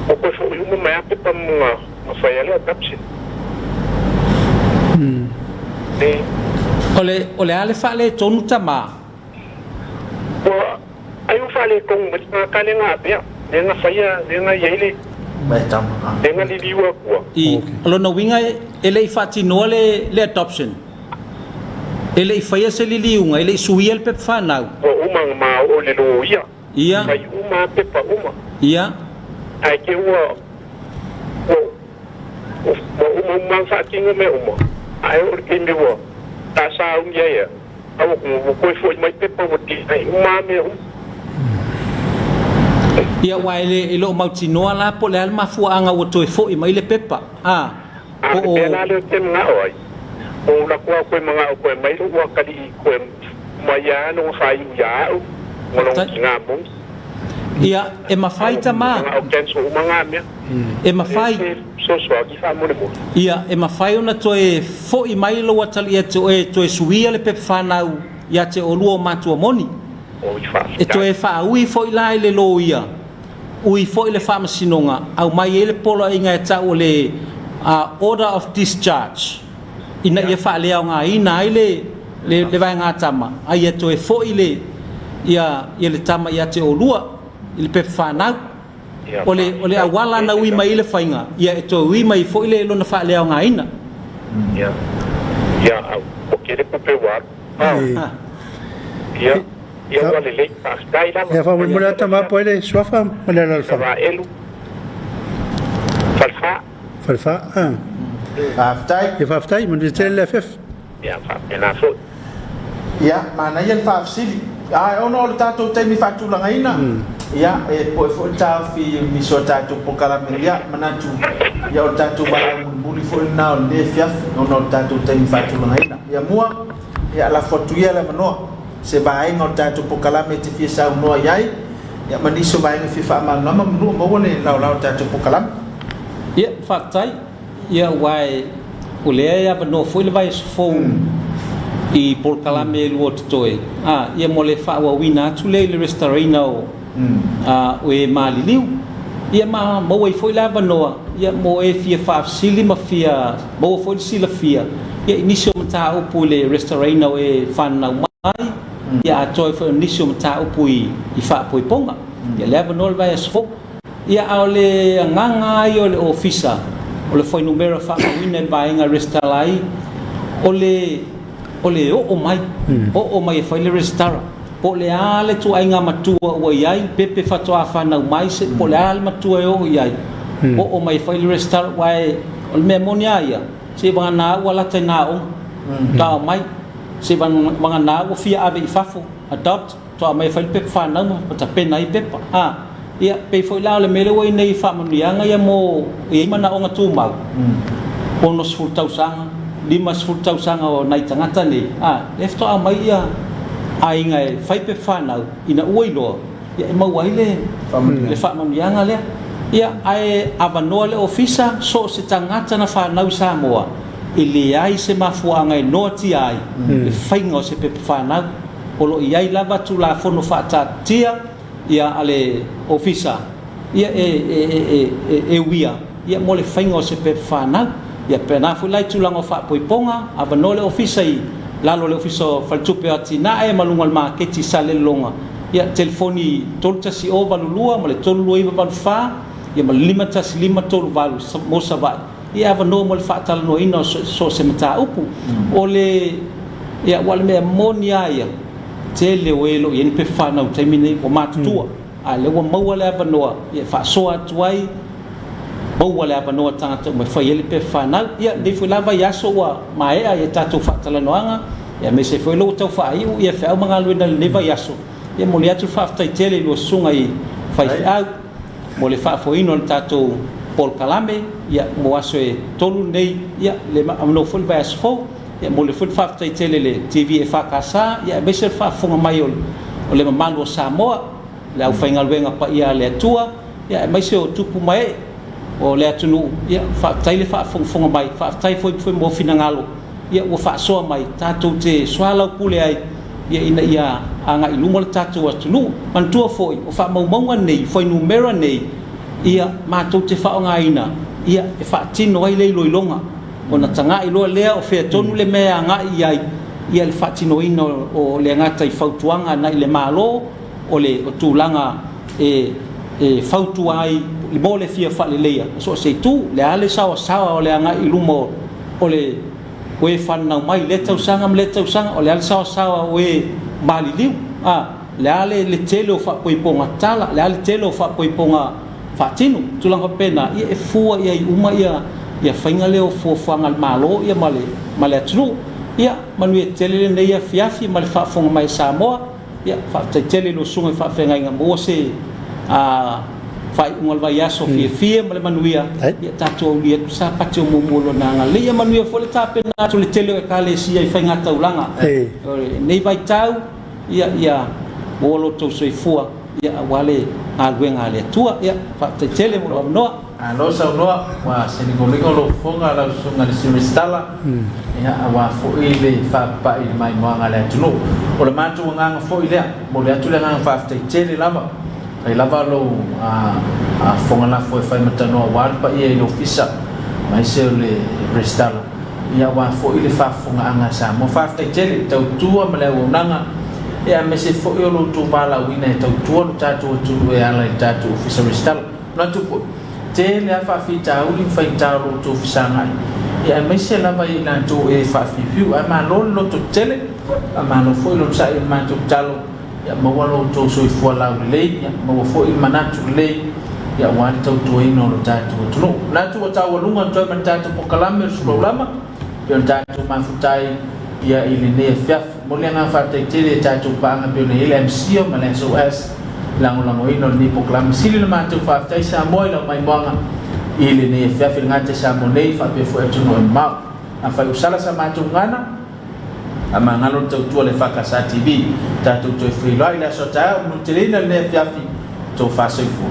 o ko fu mo mai ape pa mo fai ale tapsi ole ale fa le tonu tama ai u fa le kong ma ka le nga pia le nga faia le nga yele mai tam le nga li liwa ko i lo no winga ele I fa tino le adoption ele I faia se li liunga ele suiel pe fa na o uma ma o le lo ia ai uma pe pa uma ia ai ke o uma fa kinga me uma ai o ke me wo ta sa un ya au ko fo mai pe pa o ti ai uma me ia waile ilo mautinoa la po le alma fuanga o toe fo I mai le pepa o la le tem nga oi o la ko mga ko mai o ka di ko mai ya no fai ya o no nga mo ia e mafaita ma o ken so mga me e mafai so ki fa mo mo ia e mafai ona toe fo I mai lo watali e toe suia le pepa fanau ia te o luo matua moni e toe fa ui fo I lai le lo ia ui fo I le fa masinonga au mai ele polo inga e tau le order of discharge ina ia fa le nga ina le vai nga tama ai e toe fo I le ia le tama ia te o lua il pe fa na ole awala na ui mai le fainga ia e toe ui mai fo I le lo na fa le nga ina ia o ke le pe wa ia wale le pastai la ya fa mo la tama po le swafa mo le alfa va elu falfa aftai e fa aftai mo de le ff ia fa ena so ia mana ia fa afsili ono le tato te mi fatu la ngaina ia e po fo ta fi mi so tato po kala melia manatu ia o tato ba muli fo na le fiaf ono tato te mi fatu la ngaina ia mua ia la fotu ia la manoa se vai ngau tato po kala me te fi sa no ai ia mani so vai fi fa ma no mo le la tato po kala ia faktai ia wai ulea ia no foi le vai fo I por kalame luo toe ia mo le fa wa wina tu le restaurina o e maliliu ia ma mo e foi lava noa ia mo e fia fa sili ma fia mo foi sila fia ia inisio mata o pu le restaurina o e fana mai ia toi foi inisio mata o pu I fa pu ponga ia leva no vai asfo ia ole nganga ia ole ofisa ole foi numero fa wina vai nga restaurai ole o mai o mai foi le restaura po le ale tu ai nga matua o iai pepe fatoa fa na mai se po le ale matua o iai o mai foi le restaura wai o memonia ia se va na wala te na o ta mai se va na o fia ave I fafo adopt to mai foi pepe fa na mo ta pena I pepe ia pe foi la le mele wai nei fa manuia nga ia mo I mana o nga tu mau o nos fultau sanga lima sfurtau sanga o nai tangata ni lefto a mai ia ai ngai fai pe fana ina uilo ia mau ai le fa mamianga le ia ai avanoa le ofisa so se tangata na fa nau Samoa ile ai se mafuanga no ti ai le fainga se pe fana o lo ia lava tu la fono fa tia ia ale ofisa ia e wia ia mo le fainga se pe fana ia pena fu lai tulango fa poiponga avano le ofisa I lalo le ofisa faltupe atina e malungal market sale longa ia telefoni tolta si o valulua ma le tolu iva valfa ia ma lima tas lima tolu valu mo sava ia avano mo le fa tal no ino so se mata upu ole ia wale me monia ia tele welo yen pe fa na temine o matua ale wa mo le avano ia fa so atuai bo wala pa no tanga me foi ele pe fanal ia de foi lava ia so wa mai ia tatu fa tala noanga ia me se foi lo tau fa ia fa manga lu na leva ia so ia mo le atu fa tai tele lo sunga I fai au mo le fa foi no tatu pol kalame ia mo aso e tolu nei ia le no foi va so ia mo le foi fa tai tele le TV e fa kasa ia me se fa funga mai o le mamalo Samoa le au fa ngalwenga pa ia le tua ia me se o tupu mai o le atunu ia fa tai le fa fonga mai fa tai foi mo finangalo ia o fa so mai tatu te swala pule ai ia ina ia anga I lumo le tatu atunu man tua foi o fa mau nei foi numero nei ia ma tu te fa nga ina ia e fa tino ai le loilonga ona tanga i loa lea o fe tonu le mea nga ia le fatinoina o le ngata I fautuanga na I le malo o le o tūlanga e fautu ai I mo le fia whalelea so se tu le ale sawa o le anga I lumo o le o e whanau mai le tausanga o le ale sawa o e maliliu le ale le tele o whapoiponga tala le ale tele o whapoiponga whatinu tulanga pena ia e fua ia I uma ia whainga leo fuafanga malo ia male atunu ia manu e tele nei ia fiafi ma le whaafonga mai Samoa ia whaatele lo sunga I whaafenga inga mo se whai ungal vai aso fia ma le manuia ia tatua ulia tu sa pati o mumulo nanga le ia manuia fo le tapena tu le tele o e kale sia I whainga taulanga nei vai tau ia bolo to soifua ia wale aluenga le tua ia whaatele mo noa lo sa noa wa senigolingo lo fonga la sunga le simistala ia wa fo ile fa pa I mai moanga le tunu o le matu nganga fo ile mo le atu le nganga fa tele lava ai lava lo fonga la fo fa matano wa pa ia lo fisa mai se le restala ia wa fo ile fa fonga anga sa mo fa tele tau tua mele nanga ia me se fo yo lo tu bala wina tau tua lo tatu tu e ala tatu fisa restala na tu tele fa fita uli fa taro to fisanga ia me se lava I na to e fa fiu ama lo to tele ama no foi lo sa I ma to talo ia mo walo to so I fo la le ia mo fo I manatu le ia wan to ino lo tatu to na tu ta walunga to man tatu po kalame so lama ia tatu ma futai ia ile ne fiaf mo le nga fa tele tatu pa nga pe ne ile MCO ma le SOS lango ino ni po kalame sili le ma to fa tai sa mo ile mai moanga ile ne fiaf ngate sa mo nei fa pe fo etu no ma fa usala sa ma tu ngana ama ngalo tu le fa ka sa TV tatu to free lo ila so ta no telena le fiaf to fa so fu